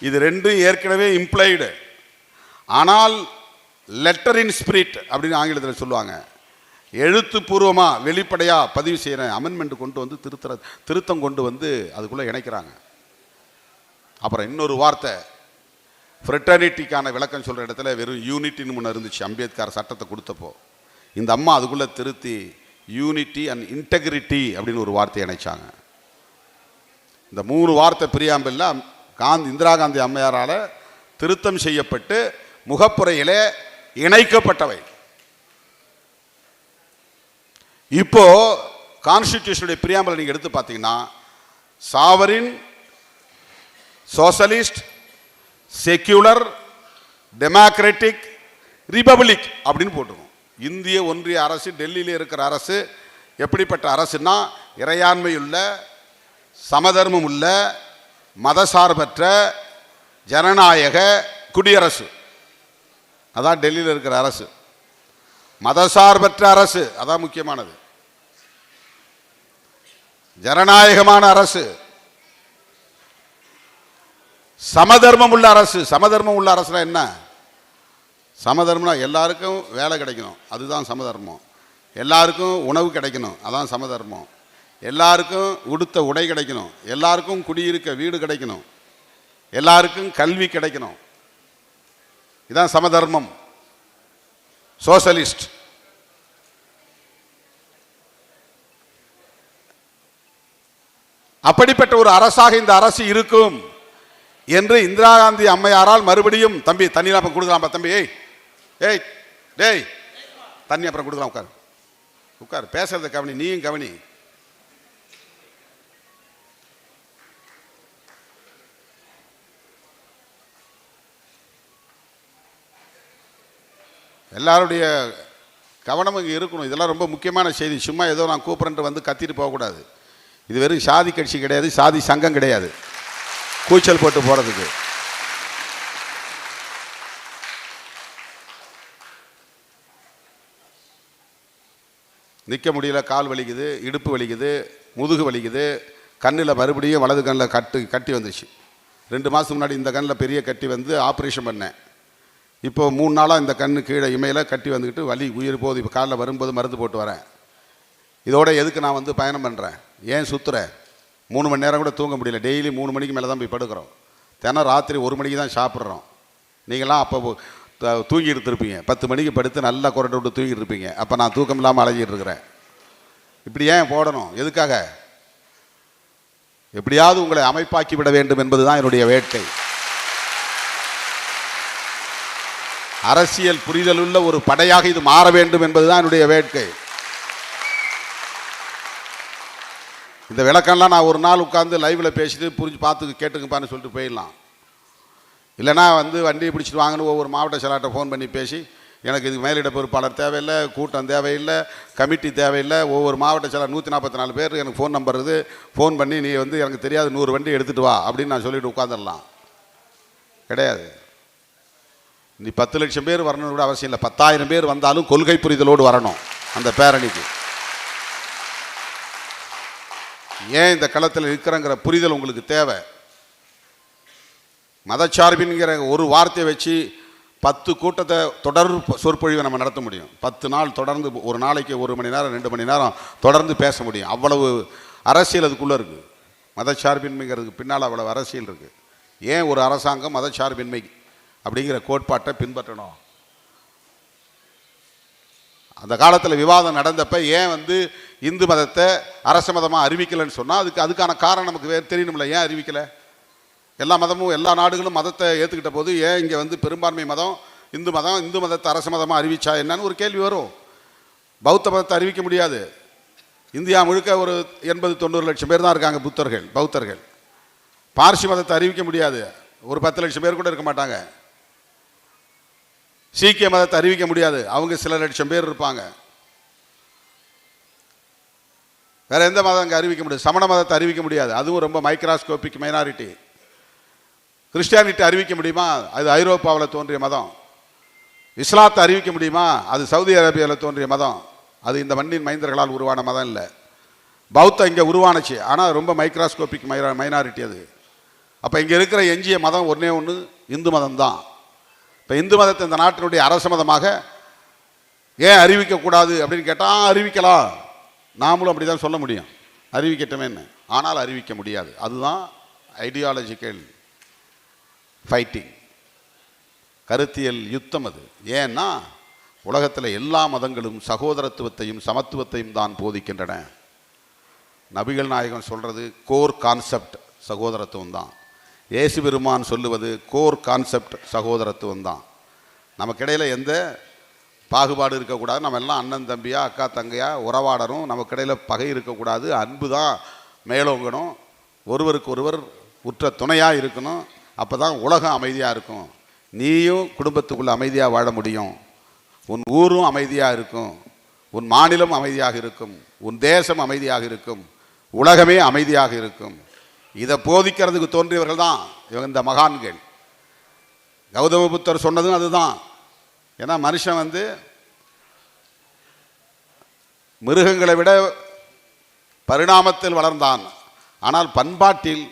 இது ரெண்டும் ஏற்கனவே இம்ப்ளைடு. ஆனால் லெட்டர் இன் ஸ்பிரிட் அப்படின்னு ஆங்கிலத்தில் சொல்லுவாங்க. எழுத்துப்பூர்வமாக வெளிப்படையாக பதிவு செய்கிற அமெண்ட்மெண்ட் கொண்டு வந்து திருத்தம் கொண்டு வந்து அதுக்குள்ளே இணைக்கிறாங்க. அப்புறம் இன்னொரு வார்த்தை, ஃப்ரெட்டர்னிட்டிக்கான விளக்கம் சொல்கிற இடத்துல வெறும் யூனிட்டின்னு முன்னே இருந்துச்சு அம்பேத்கர் சட்டத்தை கொடுத்தப்போ. இந்த அம்மா அதுக்குள்ளே திருத்தி யூனிட்டி அண்ட் இன்டெகிரிட்டி அப்படின்னு ஒரு வார்த்தையை இணைச்சாங்க. இந்த மூணு வார்த்தை பிரியாம்பில் இந்திரா காந்தி அம்மையாரால் திருத்தம் செய்யப்பட்டு முகப்புரையிலே இணைக்கப்பட்டவை. இப்போ கான்ஸ்டிடியூஷனுடைய பிரியாம்பிளை நீங்கள் எடுத்து பார்த்தீங்கன்னா sovereign, socialist, secular, democratic, republic அப்படின்னு போட்டிருக்கோம். இந்திய ஒன்றிய அரசு, டெல்லியில் இருக்கிற அரசு எப்படிப்பட்ட அரசுன்னா இறையாண்மையுள்ள, சமதர்மம் உள்ள, மதசார்பற்ற ஜனநாயக குடியரசு. அதான் டெல்லியில் இருக்கிற அரசு. மதசார்பற்ற அரசு அதான் முக்கியமானது. ஜனநாயகமான அரசு, சமதர்மம் உள்ள அரசு. சமதர்மம் உள்ள அரசுனா என்ன? சமதர்மம்னா எல்லாருக்கும் வேலை கிடைக்கணும், அதுதான் சமதர்மம். எல்லாருக்கும் உணவு கிடைக்கணும், அதான் சமதர்மம். எல்லாருக்கும் உடுத்த உடை கிடைக்கணும், எல்லாருக்கும் குடியிருக்க வீடு கிடைக்கணும், எல்லாருக்கும் கல்வி கிடைக்கணும், இதான் சமதர்மம். சோசலிஸ்ட். அப்படிப்பட்ட ஒரு அரசாக இந்த அரசு இருக்கும் என்று இந்திரா காந்தி அம்மையாரால் மறுபடியும், தம்பி தண்ணி அப்புறம் கொடுக்கலாம், தம்பி ஏய் ஏய் டேய் தண்ணி அப்புறம் கொடுக்கலாம், உட்கார் உட்கார், பேசுறத கவனி, நீயும் கவனி. எல்லாருடைய கவனம் இங்கே இருக்கணும். இதெல்லாம் ரொம்ப முக்கியமான செய்தி. சும்மா ஏதோ நான் கூப்பிட்றேன்ட்டு வந்து கத்திட்டு போகக்கூடாது. இது வெறும் சாதி கட்சி கிடையாது, சாதி சங்கம் கிடையாது கூச்சல் போட்டு போகிறதுக்கு. நிற்க முடியல, கால் வலிக்குது, இடுப்பு வலிக்குது, முதுகு வலிக்குது, கண்ணில் மறுபடியும் வலது கண்ணில் கட்டி வந்துச்சு. 2 மாதத்துக்கு முன்னாடி இந்த கண்ணில் பெரிய கட்டி வந்து ஆப்ரேஷன் பண்ணேன். இப்போ 3 நாளாக இந்த கண்ணு கீழே இமையில் கட்டி வந்துக்கிட்டு வலி உயிர் போகுது. இப்போ காலில் வரும்போது மருந்து போட்டு வரேன். இதோட எதுக்கு நான் வந்து பயணம் பண்ணுறேன், ஏன் சுற்றுறேன்? 3 மணி நேரம் கூட தூங்க முடியல. டெய்லி 3 மணிக்கு மேலே தான் போய் படுக்கிறோம். தினம் ராத்திரி 1 மணிக்கு தான் சாப்பிட்றோம். நீங்களாம் அப்போ தூங்கிட்டு இருப்பீங்க. 10 மணிக்கு படுத்து நல்லா குரட்டை விட்டு தூங்கிட்டு இருப்பீங்க. அப்போ நான் தூக்கம் இல்லாமல் அலைஞ்சிட்டு இருக்கிறேன். இப்படி ஏன் போடணும்? எதுக்காக? எப்படியாவது உங்களை அமைப்பாக்கி விட வேண்டும் என்பது தான் என்னுடைய வேட்கை. அரசியல் புரிதல் உள்ள ஒரு படையாக இது மாற வேண்டும் என்பதுதான் என்னுடைய வேட்கை. இந்த விளக்கம்லாம் நான் ஒரு நாள் உட்கார்ந்து லைவில் பேசிட்டு புரிஞ்சு பார்த்து கேட்டுங்கப்பான்னு சொல்லிட்டு போயிடலாம். இல்லைனா வந்து வண்டியை பிடிச்சிட்டு வாங்கன்னு ஒவ்வொரு மாவட்ட செயலாளர்கிட்ட ஃபோன் பண்ணி பேசி எனக்கு இதுக்கு மேலிட பொறுப்பாளர் தேவையில்லை, கூட்டம் தேவையில்லை, கமிட்டி தேவையில்லை. ஒவ்வொரு மாவட்ட செயலாளர் 144 பேர் எனக்கு ஃபோன் நம்பர் இருக்குது, ஃபோன் பண்ணி நீ வந்து எனக்கு தெரியாது 100 வண்டி எடுத்துகிட்டு வா அப்படின்னு நான் சொல்லிட்டு உட்காந்துடலாம். கிடையாது. நீ 10 லட்சம் பேர் வரணும்னு கூட அவசியம் இல்லை. 10,000 பேர் வந்தாலும் கொள்கை புரிதலோடு வரணும் அந்த பேரணிக்கு. ஏன் இந்த களத்தில் இருக்கிறங்கிற புரிதல் உங்களுக்கு தேவை. மதச்சார்பின்கிற ஒரு வார்த்தையை வச்சு 10 கூட்டத்தை தொடர் சொற்பொழிவை நம்ம நடத்த முடியும். 10 நாள் தொடர்ந்து ஒரு நாளைக்கு 1 மணி நேரம் 2 மணி நேரம் தொடர்ந்து பேச முடியும். அவ்வளவு அரசியல் அதுக்குள்ளே இருக்குது. மதச்சார்பின்மைங்கிறதுக்கு பின்னால் அவ்வளவு அரசியல் இருக்குது. ஏன் ஒரு அரசாங்கம் மதச்சார்பின்மை அப்படிங்கிற கோட்பாட்டை பின்பற்றணும்? அந்த காலத்தில் விவாதம் நடந்தப்ப ஏன் வந்து இந்து மதத்தை அரச மதமாக அறிவிக்கலைன்னு சொன்னால் அதுக்கான காரணம் நமக்கு வேறு தெரியணும்ல. ஏன் அறிவிக்கலை? எல்லா மதமும் எல்லா நாடுகளும் மதத்தை ஏற்றுக்கிட்ட போது ஏன் இங்கே வந்து பெரும்பான்மை மதம் இந்து மதத்தை அரச மதமாக அறிவிச்சா என்னன்னு ஒரு கேள்வி வரும். பௌத்த மதத்தை அறிவிக்க முடியாது. இந்தியா முழுக்க ஒரு 80-90 லட்சம் பேர் தான் இருக்காங்க பௌத்தர்கள். பார்சி மதத்தை அறிவிக்க முடியாது. ஒரு 10 லட்சம் பேர் கூட இருக்க மாட்டாங்க. சீக்கிய மதத்தை அறிவிக்க முடியாது. அவங்க சில லட்சம் பேர் இருப்பாங்க. வேற எந்த மதம் அங்கே அறிவிக்க முடியாது? சமண மதத்தை அறிவிக்க முடியாது. அதுவும் ரொம்ப மைக்ராஸ்கோபிக் மைனாரிட்டி. கிறிஸ்டியானிட்டி அறிவிக்க முடியுமா? அது ஐரோப்பாவில் தோன்றிய மதம். இஸ்லாத்தை அறிவிக்க முடியுமா? அது சவுதி அரேபியாவில் தோன்றிய மதம். அது இந்த மண்ணின் மைந்தர்களால் உருவான மதம் இல்லை. பௌத்தம் இங்கே உருவானுச்சு, ஆனால் ரொம்ப மைக்ராஸ்கோபிக் மைனாரிட்டி அது. அப்போ இங்கே இருக்கிற எஞ்சிய மதம் ஒன்றே ஒன்று இந்து மதம் தான். இப்போ இந்து மதத்தை இந்த நாட்டினுடைய அரச மதமாக ஏன் அறிவிக்கக்கூடாது அப்படின்னு கேட்டால் அறிவிக்கலாம். நாமளும் அப்படி தான் சொல்ல முடியும், அறிவிக்கட்டுமே என்ன. ஆனால் அறிவிக்க முடியாது. அதுதான் ஐடியாலஜிக்கல் ஃபைட்டிங், கருத்தியல் யுத்தம். அது ஏன்னா உலகத்தில் எல்லா மதங்களும் சகோதரத்துவத்தையும் சமத்துவத்தையும் தான் போதிக்கின்றன. நபிகள் நாயகம் சொல்கிறது கோர் கான்செப்ட் சகோதரத்துவம் தான். இயேசு பெருமான் சொல்லுவது கோர் கான்செப்ட் சகோதரத்துவம் தான். நமக்கிடையில் எந்த பாகுபாடு இருக்கக்கூடாது. நம்ம எல்லாம் அண்ணன் தம்பியா அக்கா தங்கையா உறவாடணும். நமக்கிடையில் பகை இருக்கக்கூடாது. அன்பு தான் மேலோங்கணும். ஒருவருக்கு ஒருவர் உற்ற துணையாக இருக்கணும். அப்போ தான் உலகம் அமைதியாக இருக்கும். நீயும் குடும்பத்துக்குள்ளே அமைதியாக வாழ முடியும். உன் ஊரும் அமைதியாக இருக்கும். உன் மாநிலம் அமைதியாக இருக்கும். உன் தேசம் அமைதியாக இருக்கும். உலகமே அமைதியாக இருக்கும். இதை போதிக்கிறதுக்கு தோன்றியவர்கள் தான் இவங்க இந்த மகான்கள். கௌதம புத்தர் சொன்னதும் அதுதான். ஏன்னா மனுஷன் வந்து மிருகங்களை விட பரிணாமத்தில் வளர்ந்தான், ஆனால் பண்பாட்டில்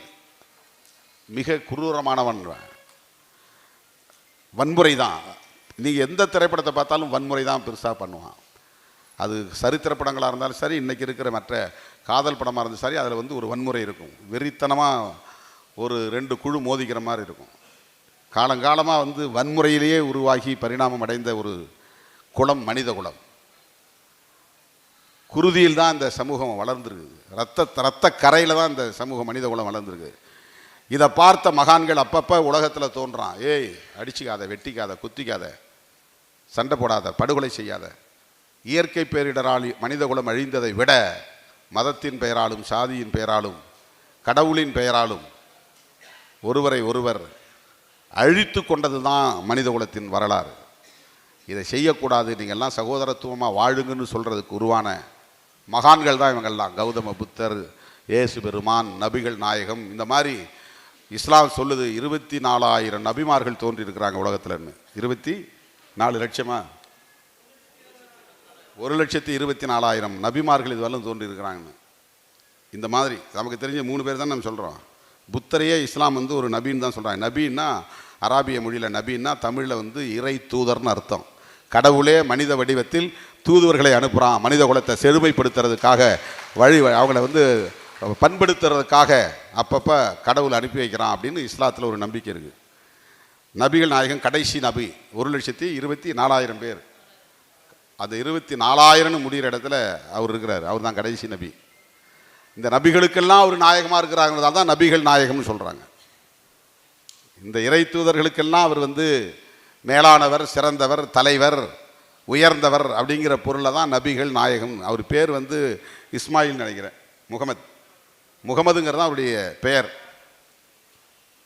மிக குரூரமானவன். வன்முறை தான். நீங்கள் எந்த திரைப்படத்தை பார்த்தாலும் வன்முறை தான் பெருசாக பண்ணுவான். அது சரித்திர படங்களாக இருந்தாலும் சரி, இன்றைக்கி இருக்கிற மற்ற காதல் படமாக இருந்தாலும் சரி, அதில் வந்து ஒரு வன்முறை இருக்கும். வெறித்தனமாக ஒரு 2 குழு மோதிக்கிற மாதிரி இருக்கும். காலங்காலமாக வந்து வன்முறையிலேயே உருவாகி பரிணாமம் அடைந்த ஒரு குலம் மனித குலம். குருதியில் தான் இந்த சமூகம் வளர்ந்துருக்குது. ரத்த கரையில் தான் இந்த சமூகம் மனித குலம் வளர்ந்துருக்கு. இதை பார்த்த மகான்கள் அப்பப்போ உலகத்தில் தோன்றான். ஏய், அடிச்சிக்காத, வெட்டிக்காத, குத்திக்காத, சண்டை போடாத, படுகொலை செய்யாத. இயற்கை பேரிடரால் மனித குலம் அழிந்ததை விட மதத்தின் பெயராலும் சாதியின் பெயராலும் கடவுளின் பெயராலும் ஒருவரை ஒருவர் அழித்து கொண்டது தான் மனித குலத்தின் வரலாறு. இதை செய்யக்கூடாது, நீங்கள்லாம் சகோதரத்துவமாக வாழுங்கன்னு சொல்கிறதுக்கு உருவான மகான்கள் தான் இவங்கள்லாம். கௌதம புத்தர், இயேசு பெருமான், நபிகள் நாயகம், இந்த மாதிரி இஸ்லாம் சொல்லுது 24,000 நபிமார்கள் தோன்றியிருக்கிறாங்க உலகத்தில்னு. 24 லட்சமா? 1,24,000 நபிமார்கள் இதுவரையும் தோன்றியிருக்கிறாங்கன்னு. இந்த மாதிரி நமக்கு தெரிஞ்ச 3 பேர் தான் நம்ம சொல்கிறோம். புத்தரையே இஸ்லாம் வந்து ஒரு நபின்னு தான் சொல்கிறாங்க. நபின்னா அராபிய மொழியில் நபின்னா தமிழில் வந்து இறை தூதர்னு அர்த்தம். கடவுளே மனித வடிவத்தில் தூதுவர்களை அனுப்புகிறான், மனித குலத்தை செழுமைப்படுத்துறதுக்காக, அவங்கள வந்து பண்படுத்துறதுக்காக அப்பப்போ கடவுள் அனுப்பி வைக்கிறான் அப்படின்னு இஸ்லாத்தில் ஒரு நம்பிக்கை இருக்குது. நபிகள் நாயகம் கடைசி நபி, 1,24,000 பேர். அது 24,000 முடிகிற இடத்துல அவர் இருக்கிறார். அவர் தான் கடைசி நபி. இந்த நபிகளுக்கெல்லாம் அவர் நாயகமாக இருக்கிறாங்கிறதால தான் நபிகள் நாயகம்னு சொல்கிறாங்க. இந்த இறை தூதர்களுக்கெல்லாம் அவர் வந்து மேலானவர், சிறந்தவர், தலைவர், உயர்ந்தவர் அப்படிங்கிற பொருளை தான் நபிகள் நாயகம். அவர் பேர் வந்து இஸ்மாயில் நினைக்கிறேன், முகமதுங்கிறது தான் அவருடைய பெயர்.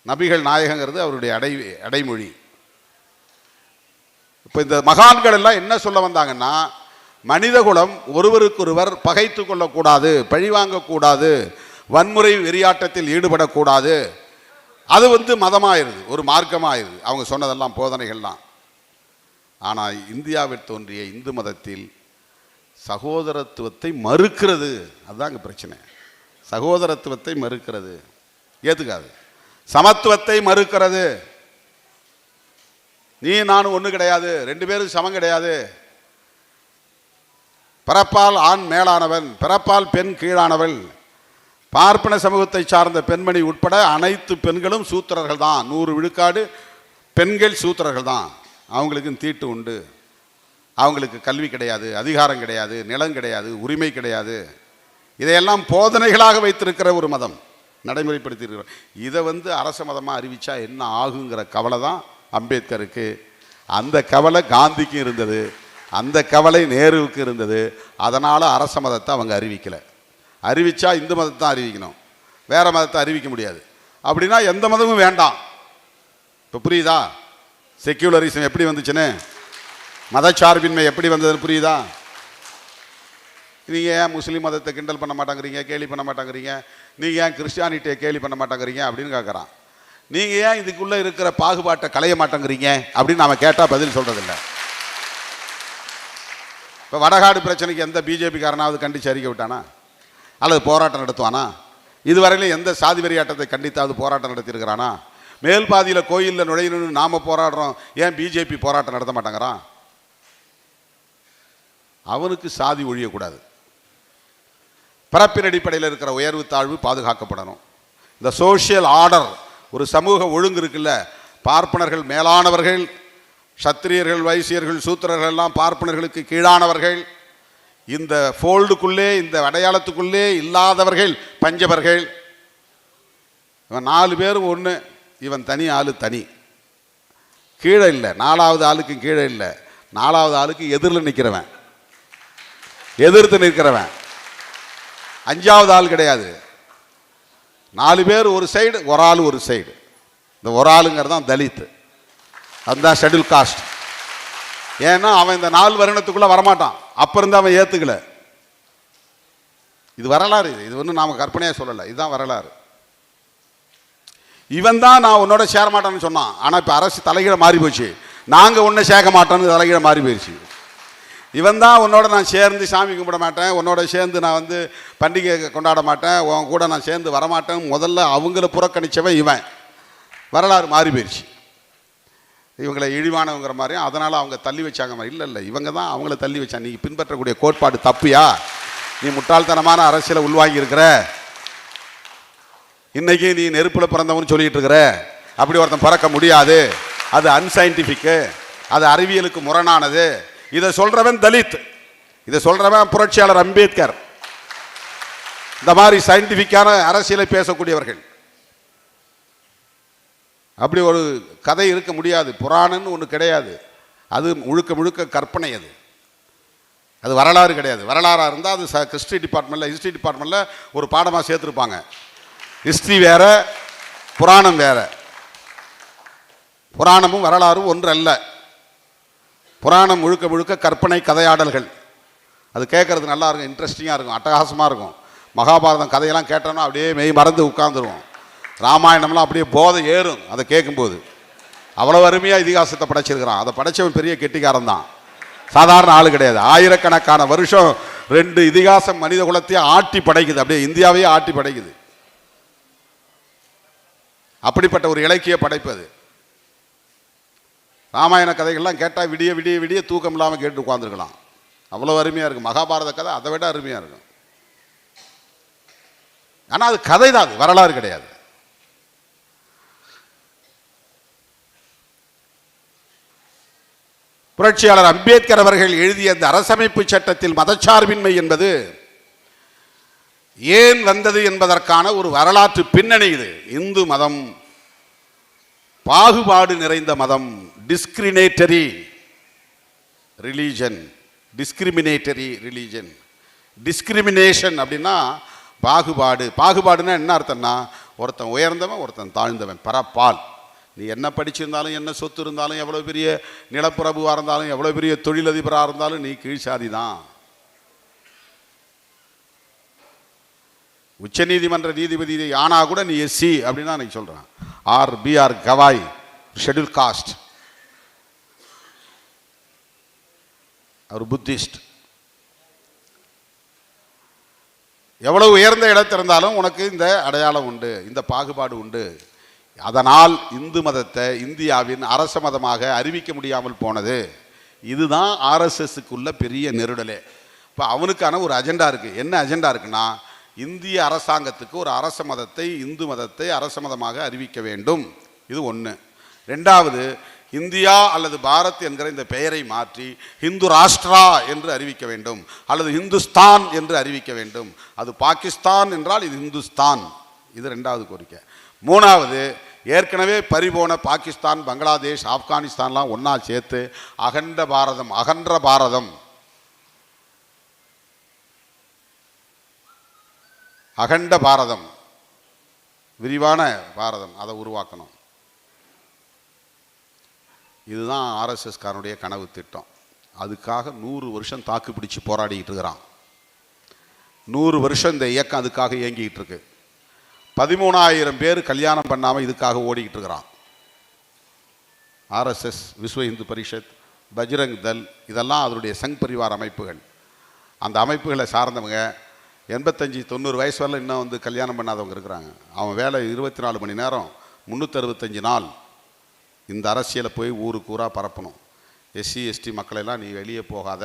நபிகள் நாயகங்கிறது அவருடைய அடைமொழி. இப்போ இந்த மகான்கள் எல்லாம் என்ன சொல்ல வந்தாங்கன்னா, மனிதகுலம் ஒருவருக்கொருவர் பகைத்து கொள்ளக்கூடாது, பழிவாங்கக்கூடாது, வன்முறை வெறியாட்டத்தில் ஈடுபடக்கூடாது. அது வந்து மதமாயிருது, ஒரு மார்க்கமாயிருது அவங்க சொன்னதெல்லாம், போதனைகள்லாம். ஆனால் இந்தியாவில் தோன்றிய இந்து மதத்தில் சகோதரத்துவத்தை மறுக்கிறது. அதுதாங்க பிரச்சனை. சகோதரத்துவத்தை மறுக்கிறது, ஏத்துக்காது. சமத்துவத்தை மறுக்கிறது. நீ நானும் ஒன்று கிடையாது, 2 பேரும் சமம் கிடையாது. பிறப்பால் ஆண் மேலானவன், பிறப்பால் பெண் கீழானவள். பார்ப்பன சமூகத்தை சார்ந்த பெண்மணி உட்பட அனைத்து பெண்களும் சூத்திரர்கள் தான். 100 விழுக்காடு பெண்கள் சூத்திரர்கள் தான். அவங்களுக்கும் தீட்டு உண்டு, அவங்களுக்கு கல்வி கிடையாது, அதிகாரம் கிடையாது, நிலம் கிடையாது, உரிமை கிடையாது. இதையெல்லாம் போதனைகளாக வைத்திருக்கிற ஒரு மதம், நடைமுறைப்படுத்தியிருக்கிற. இதை வந்து அரச மதமாக அறிவித்தா என்ன ஆகுங்கிற கவலை தான் அம்பேத்கருக்கு. அந்த கவலை காந்திக்கும் இருந்தது, அந்த கவலை நேருவுக்கு இருந்தது. அதனால் அரச மதத்தை அவங்க அறிவிக்கலை. அறிவித்தா இந்து மதத்தை தான் அறிவிக்கணும், வேறு மதத்தை அறிவிக்க முடியாது. அப்படின்னா எந்த மதமும் வேண்டாம். இப்போ புரியுதா செக்யூலரிசம் எப்படி வந்துச்சுன்னு, மதச்சார்பின்மை எப்படி வந்ததுன்னு புரியுதா? நீங்கள் ஏன் முஸ்லீம் மதத்தை கிண்டல் பண்ண மாட்டாங்கிறீங்க, கேலி பண்ண மாட்டாங்கிறீங்க? நீங்கள் ஏன் கிறிஸ்டியானிட்டியை கேலி பண்ண மாட்டாங்கிறீங்க அப்படின்னு கேட்குறான். நீங்கள் ஏன் இதுக்குள்ளே இருக்கிற பாகுபாட்டை களைய மாட்டேங்கிறீங்க அப்படின்னு நாம் கேட்டால் பதில் சொல்கிறதில்ல. இப்போ வடகாடு பிரச்சனைக்கு எந்த பிஜேபிக்காரனாவது கண்டித்து அறிக்கை விட்டானா அல்லது போராட்டம் நடத்துவானா? இதுவரையிலும் எந்த சாதி வெறியாட்டத்தை கண்டித்தாவது போராட்டம் நடத்தியிருக்கிறானா? மேல் பாதியில் கோயிலில் நுழையணும்னு நாம் போராடுறோம், ஏன் பிஜேபி போராட்டம் நடத்த மாட்டாங்கிறான்? அவனுக்கு சாதி ஒழியக்கூடாது. பிறப்பின் அடிப்படையில் இருக்கிற உயர்வு தாழ்வு பாதுகாக்கப்படணும். இந்த சோஷியல் ஆர்டர், ஒரு சமூக ஒழுங்கு இருக்குல்ல, பார்ப்பனர்கள் மேலானவர்கள், சத்திரியர்கள், வைசியர்கள், சூத்திரர்கள் எல்லாம் பார்ப்பனர்களுக்கு கீழானவர்கள். இந்த ஃபோல்டுக்குள்ளே, இந்த அடையாளத்துக்குள்ளே இல்லாதவர்கள் பஞ்சவர்கள். இவன் 4 பேரும் ஒன்று, இவன் தனி ஆளு தனி, கீழே இல்லை. 4வது ஆளுக்கு கீழே இல்லை, 4வது ஆளுக்கு எதிரில் நிற்கிறவன், எதிர்த்து நிற்கிறவன். 5வது ஆள் கிடையாது. 4 பேர் ஒரு சைடு, ஒரு ஆள் ஒரு சைடு. இந்த ஒரு ஆளுங்கிறது தான் தலித், அதுதான் ஷெட்யூல் காஸ்ட். ஏன்னா அவன் இந்த 4 வருடத்துக்குள்ளே வரமாட்டான், அப்போ இருந்து அவன் ஏற்றுக்கல. இது வரலாறு, இது ஒன்றும் நாம் கற்பனையாக சொல்லலை, இதுதான் வரலாறு. இவன் தான் நான் உன்னோட சேர மாட்டேன்னு சொன்னான். ஆனால் இப்போ அரசு தலைகீழ மாறி போச்சு, நாங்கள் உன்னை சேர்க்க மாட்டோன்னு தலைகீழ மாறி போயிடுச்சு. இவன் தான் உன்னோட நான் சேர்ந்து சாமி கும்பிட மாட்டேன், உன்னோட சேர்ந்து நான் வந்து பண்டிகை கொண்டாட மாட்டேன், உன் கூட நான் சேர்ந்து வரமாட்டேன் முதல்ல அவங்கள புறக்கணிச்சவன் இவன். வரலாறு மாறி போயிடுச்சு. இவங்களை இழிவானவங்கிற மாதிரியும் அதனால் அவங்க தள்ளி வச்சாங்க மாதிரி. இல்லை, இவங்க தான் அவங்கள தள்ளி வச்சாங்க. நீ பின்பற்றக்கூடிய கோட்பாடு தப்பியா, நீ முட்டாள்தனமான அரசியலை உள்வாங்கி இருக்கிற, இன்னைக்கு நீ நெருப்பில் பிறந்தவன்னு சொல்லிட்டு இருக்கிற. அப்படி ஒருத்தன் பிறக்க முடியாது, அது அன்சைன்டிஃபிக்கு, அது அறிவியலுக்கு முரணானது. இதை சொல்றவன் தலித், இதை சொல்றவன் புரட்சியாளர் அம்பேத்கர். இந்த மாதிரி சயின்டிஃபிக்கான அரசியலை பேசக்கூடியவர்கள். அப்படி ஒரு கதை இருக்க முடியாது. புராணன்னு ஒன்று கிடையாது, அது முழுக்க முழுக்க கற்பனை. அது வரலாறு கிடையாது. வரலாறாக இருந்தால் அது ஹிஸ்ட்ரி டிபார்ட்மெண்ட்டில், ஹிஸ்ட்ரி டிபார்ட்மெண்ட்டில் ஒரு பாடமாக சேர்த்துருப்பாங்க. ஹிஸ்ட்ரி வேற, புராணம் வேற. புராணமும் வரலாறும் ஒன்று அல்ல. புராணம் முழுக்க முழுக்க கற்பனை கதையாடல்கள். அது கேட்கறது நல்லா இருக்கும், இன்ட்ரெஸ்டிங்காக இருக்கும், அட்டகாசமாக இருக்கும். மகாபாரதம் கதையெல்லாம் கேட்டோம்னா அப்படியே மெய் மறந்து உட்கார்ந்துருவோம். ராமாயணம்லாம் அப்படியே போதை ஏறும் அதை கேட்கும்போது. அவ்வளோ அருமையாக இதிகாசத்தை படைச்சிருக்கிறான். அதை படைச்சவன் பெரிய கெட்டிக்காரன் தான், சாதாரண ஆள் கிடையாது. ஆயிரக்கணக்கான வருஷம் 2 இதிகாசம் மனித குலத்தையே ஆட்டி படைக்குது, அப்படியே இந்தியாவையே ஆட்டி படைக்குது. அப்படிப்பட்ட ஒரு இலக்கிய படைப்பது. ராமாயண கதைகள்லாம் கேட்டால் விடிய விடிய விடிய தூக்கம் இல்லாமல் கேட்டு உட்காந்துருக்கலாம், அவ்வளோ அருமையாக இருக்கும். மகாபாரத கதை அதை விட அருமையாக இருக்கும். ஆனால் அது கதை தான், அது வரலாறு கிடையாது. புரட்சியாளர் அம்பேத்கர் அவர்கள் எழுதிய அந்த அரசமைப்பு சட்டத்தில் மதச்சார்பின்மை என்பது ஏன் வந்தது என்பதற்கான ஒரு வரலாற்று பின்னணி இது. இந்து மதம் பாகுபாடு நிறைந்த மதம், discriminatory religion. Discriminatory religion, discrimination அப்படின்னா பாகுபாடு. பாகுபாடுன்னா என்ன அர்த்தம்னா, ஒருத்தன் உயர்ந்தவன் ஒருத்தன் தாழ்ந்தவன், பரப்பால். நீ என்ன படிச்சிருந்தாலும், என்ன சொத்து இருந்தாலும், எவ்வளோ பெரிய நிலப்பிரபுவாக இருந்தாலும், எவ்வளோ பெரிய தொழிலதிபராக இருந்தாலும் நீ கீழ்சாதி தான். உச்ச நீதிமன்ற நீதிபதி ஆனா கூட நீ எஸ்சி அப்படின்னு நான் சொல்றேன். பிஆர் கவாய் ஷெட்யூல் காஸ்ட், அவர் புத்திஸ்ட். எவ்வளவு உயர்ந்த இடத்திருந்தாலும் உனக்கு இந்த அடையாளம் உண்டு, இந்த பாகுபாடு உண்டு. அதனால் இந்து மதத்தை இந்தியாவின் அரச மதமாக அறிவிக்க முடியாமல் போனது. இதுதான் ஆர்எஸ்எஸ்க்குள்ள பெரிய நெருடலே. இப்போ அவனுக்கான ஒரு அஜெண்டா இருக்குது. என்ன அஜெண்டா இருக்குன்னா, இந்திய அரசாங்கத்துக்கு ஒரு அரச மதத்தை, இந்து மதத்தை அரச மதமாக அறிவிக்க வேண்டும். இது ஒன்று. ரெண்டாவது, இந்தியா அல்லது பாரத் என்கிற இந்த பெயரை மாற்றி இந்து ராஷ்டிரா என்று அறிவிக்க வேண்டும், அல்லது இந்துஸ்தான் என்று அறிவிக்க வேண்டும். அது பாகிஸ்தான் என்றால் இது இந்துஸ்தான். இது ரெண்டாவது கோரிக்கை. மூணாவது, ஏற்கனவே பறிபோன பாகிஸ்தான், பங்களாதேஷ், ஆப்கானிஸ்தான்லாம் ஒன்றா சேர்த்து அகண்ட பாரதம், அகன்ற பாரதம், அகண்ட பாரதம், விரிவான பாரதம், அதை உருவாக்கணும். இதுதான் ஆர்எஸ்எஸ் காரனுடைய கனவு திட்டம். அதுக்காக 100 வருஷம் தாக்கு பிடிச்சு போராடிக்கிட்டு இருக்கிறான். 100 வருஷம் இந்த இயக்கம் அதுக்காக இயங்கிக்கிட்டு இருக்கு. 13,000 பேர் கல்யாணம் பண்ணாமல் இதுக்காக ஓடிக்கிட்டு இருக்கிறான். ஆர்எஸ்எஸ், விஸ்வ இந்து பரிஷத், பஜ்ரங் தல், இதெல்லாம் அதனுடைய சங் பரிவார் அமைப்புகள். அந்த அமைப்புகளை சார்ந்தவங்க 85-90 வயசு வரல இன்னும் வந்து கல்யாணம் பண்ணாதவங்க இருக்கிறாங்க. அவன் வேலை 24 மணி நேரம் 365 நாள் இந்த அரசியலை போய் ஊருக்கு ஊராக பரப்பணும். எஸ்சி எஸ்டி மக்களெல்லாம் நீ வெளியே போகாத,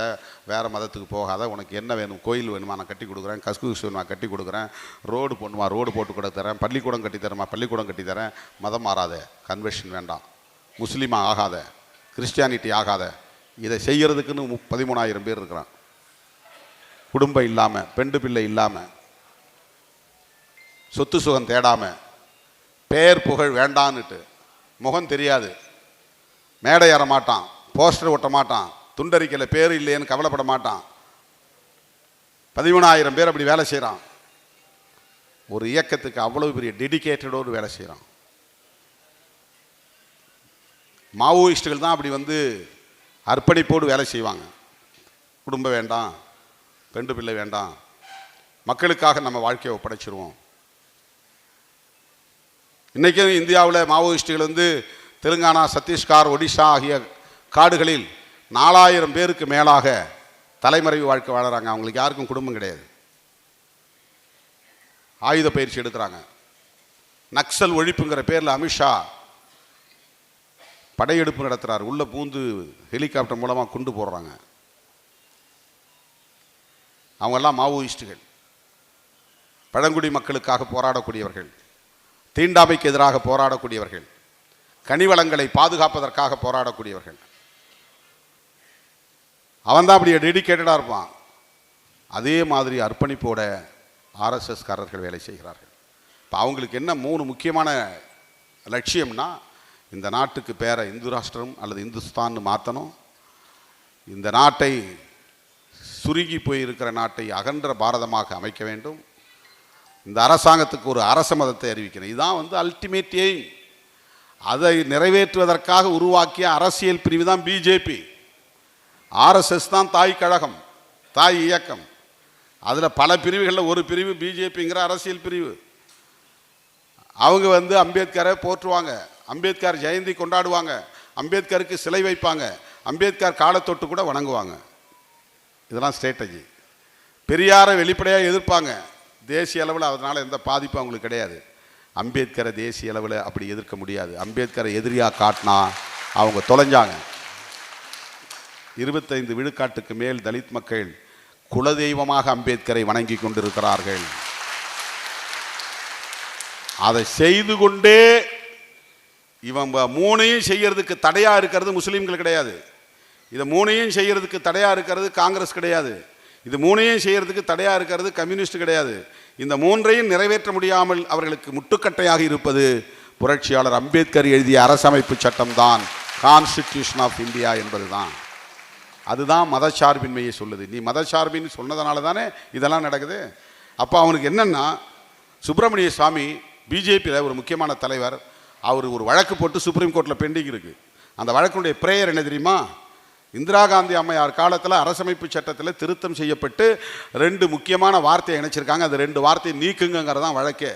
வேறு மதத்துக்கு போகாத, உனக்கு என்ன வேணும், கோயில் வேணுமா நான் கட்டி கொடுக்குறேன், கஸ்கூஸ் வேணுமா கட்டி கொடுக்குறேன், ரோடு போடணுமா ரோடு போட்டு கூட தரேன், பள்ளிக்கூடம் கட்டித்தரமா பள்ளிக்கூடம் கட்டித்தரேன், மதம் மாறாத, கன்வெர்ஷன் வேண்டாம், முஸ்லீமாக ஆகாத, கிறிஸ்டியானிட்டி ஆகாத. இதை செய்கிறதுக்குன்னு 13,000 பேர் இருக்கிறான். குடும்பம் இல்லாமல், பெண்டு பிள்ளை இல்லாமல், சொத்து சுகம் தேடாமல், பேர் புகழ் வேண்டான்னுட்டு, முகம் தெரியாது, மேடை ஏற மாட்டான், போஸ்டர் ஒட்ட மாட்டான், துண்டறிக்கையில் பேர் இல்லையேன்னு கவலைப்பட மாட்டான். 13,000 பேர் அப்படி வேலை செய்கிறான். ஒரு இயக்கத்துக்கு அவ்வளவு பெரிய டெடிகேட்டடோடு வேலை செய்கிறான். மாவோயிஸ்டுகள் தான் அப்படி வந்து அர்ப்பணிப்போடு வேலை செய்வாங்க. குடும்பம் வேண்டாம், பெண்டு பிள்ளை வேண்டாம், மக்களுக்காக நம்ம வாழ்க்கையை ஒப்படைச்சிருவோம். இன்றைக்கும் இந்தியாவில் மாவோயிஸ்டுகள் வந்து தெலுங்கானா, சத்தீஸ்கர், ஒடிஷா ஆகிய காடுகளில் 4,000 பேருக்கு மேலாக தலைமறைவு வாழ்க்கை வாழறாங்க. அவங்களுக்கு யாருக்கும் குடும்பம் கிடையாது. ஆயுத பயிற்சி எடுக்கிறாங்க. நக்சல் ஒழிப்புங்கிற பேரில் அமித்ஷா படையெடுப்பு நடத்துகிறார். உள்ள பூந்து ஹெலிகாப்டர் மூலமாக குண்டு போடுறாங்க. அவங்கெல்லாம் மாவோயிஸ்டுகள். பழங்குடி மக்களுக்காக போராடக்கூடியவர்கள், தீண்டாமைக்கு எதிராக போராடக்கூடியவர்கள், கனிவளங்களை பாதுகாப்பதற்காக போராடக்கூடியவர்கள். அவன் தான் அப்படி டெடிகேட்டடாக இருப்பான். அதே மாதிரி அர்ப்பணிப்போட ஆர்எஸ்எஸ்காரர்கள் வேலை செய்கிறார்கள். இப்போ அவங்களுக்கு என்ன 3 முக்கியமான லட்சியம்னா, இந்த நாட்டுக்கு பேரை இந்து ராஷ்டிரம் அல்லது இந்துஸ்தான்னு மாற்றணும், இந்த நாட்டை சுருங்கி போயிருக்கிற நாட்டை அகன்ற பாரதமாக அமைக்க வேண்டும், இந்த அரசாங்கத்துக்கு ஒரு அரச மதத்தை அறிவிக்கணும். இதுதான் வந்து அல்டிமேட் எய்ம். அதை நிறைவேற்றுவதற்காக உருவாக்கிய அரசியல் பிரிவு தான் பிஜேபி. ஆர்எஸ்எஸ் தான் தாய் கழகம், தாய் இயக்கம். அதில் பல பிரிவுகளில் ஒரு பிரிவு பிஜேபிங்கிற அரசியல் பிரிவு. அவங்க அம்பேத்கரை போற்றுவாங்க, அம்பேத்கர் ஜெயந்தி கொண்டாடுவாங்க, அம்பேத்கருக்கு சிலை வைப்பாங்க, அம்பேத்கர் காலத்தொட்டு கூட வணங்குவாங்க. இதெல்லாம் ஸ்ட்ராட்டஜி. பெரியாரை வெளிப்படையாக எதிர்ப்பாங்க தேசிய அளவில், அதனால் எந்த பாதிப்பும் அவங்களுக்கு கிடையாது. அம்பேத்கரை தேசிய அளவில் அப்படி எதிர்க்க முடியாது. அம்பேத்கரை எதிரியாக காட்டினா அவங்க தொலைஞ்சாங்க. 25 விழுக்காட்டுக்கு மேல் தலித் மக்கள் குலதெய்வமாக அம்பேத்கரை வணங்கி கொண்டிருக்கிறார்கள். அதை செய்து கொண்டே இவன் மூணையும் செய்யறதுக்கு தடையா இருக்கிறது முஸ்லீம்கள் கிடையாது. இதை மூணையும் செய்யறதுக்கு தடையா இருக்கிறது காங்கிரஸ் கிடையாது. இது மூணையும் செய்யறதுக்கு தடையா இருக்கிறது கம்யூனிஸ்ட் கிடையாது. இந்த மூன்றையும் நிறைவேற்ற முடியாமல் அவர்களுக்கு முட்டுக்கட்டையாக இருப்பது புரட்சியாளர் அம்பேத்கர் எழுதிய அரசமைப்பு சட்டம் தான், கான்ஸ்டிடியூஷன் ஆஃப் இந்தியா என்பதுதான். அதுதான் மதச்சார்பின்மையை சொல்லுது. நீ மதச்சார்பின்னு சொன்னதுனால தானே இதெல்லாம் நடக்குது. அப்போ அவனுக்கு என்னன்னா, சுப்பிரமணிய சுவாமி பிஜேபியில் ஒரு முக்கியமான தலைவர், அவர் ஒரு வழக்கு போட்டு சுப்ரீம் கோர்ட்டில் பெண்டிங் இருக்கு. அந்த வழக்குடைய பிரேயர் என்ன தெரியுமா? இந்திரா காந்தி அம்மையார் காலத்தில் அரசமைப்பு சட்டத்தில் திருத்தம் செய்யப்பட்டு 2 முக்கியமான வார்த்தையை இணைச்சிருக்காங்க. அந்த 2 வார்த்தையை நீக்குங்கிறதான் வழக்கே.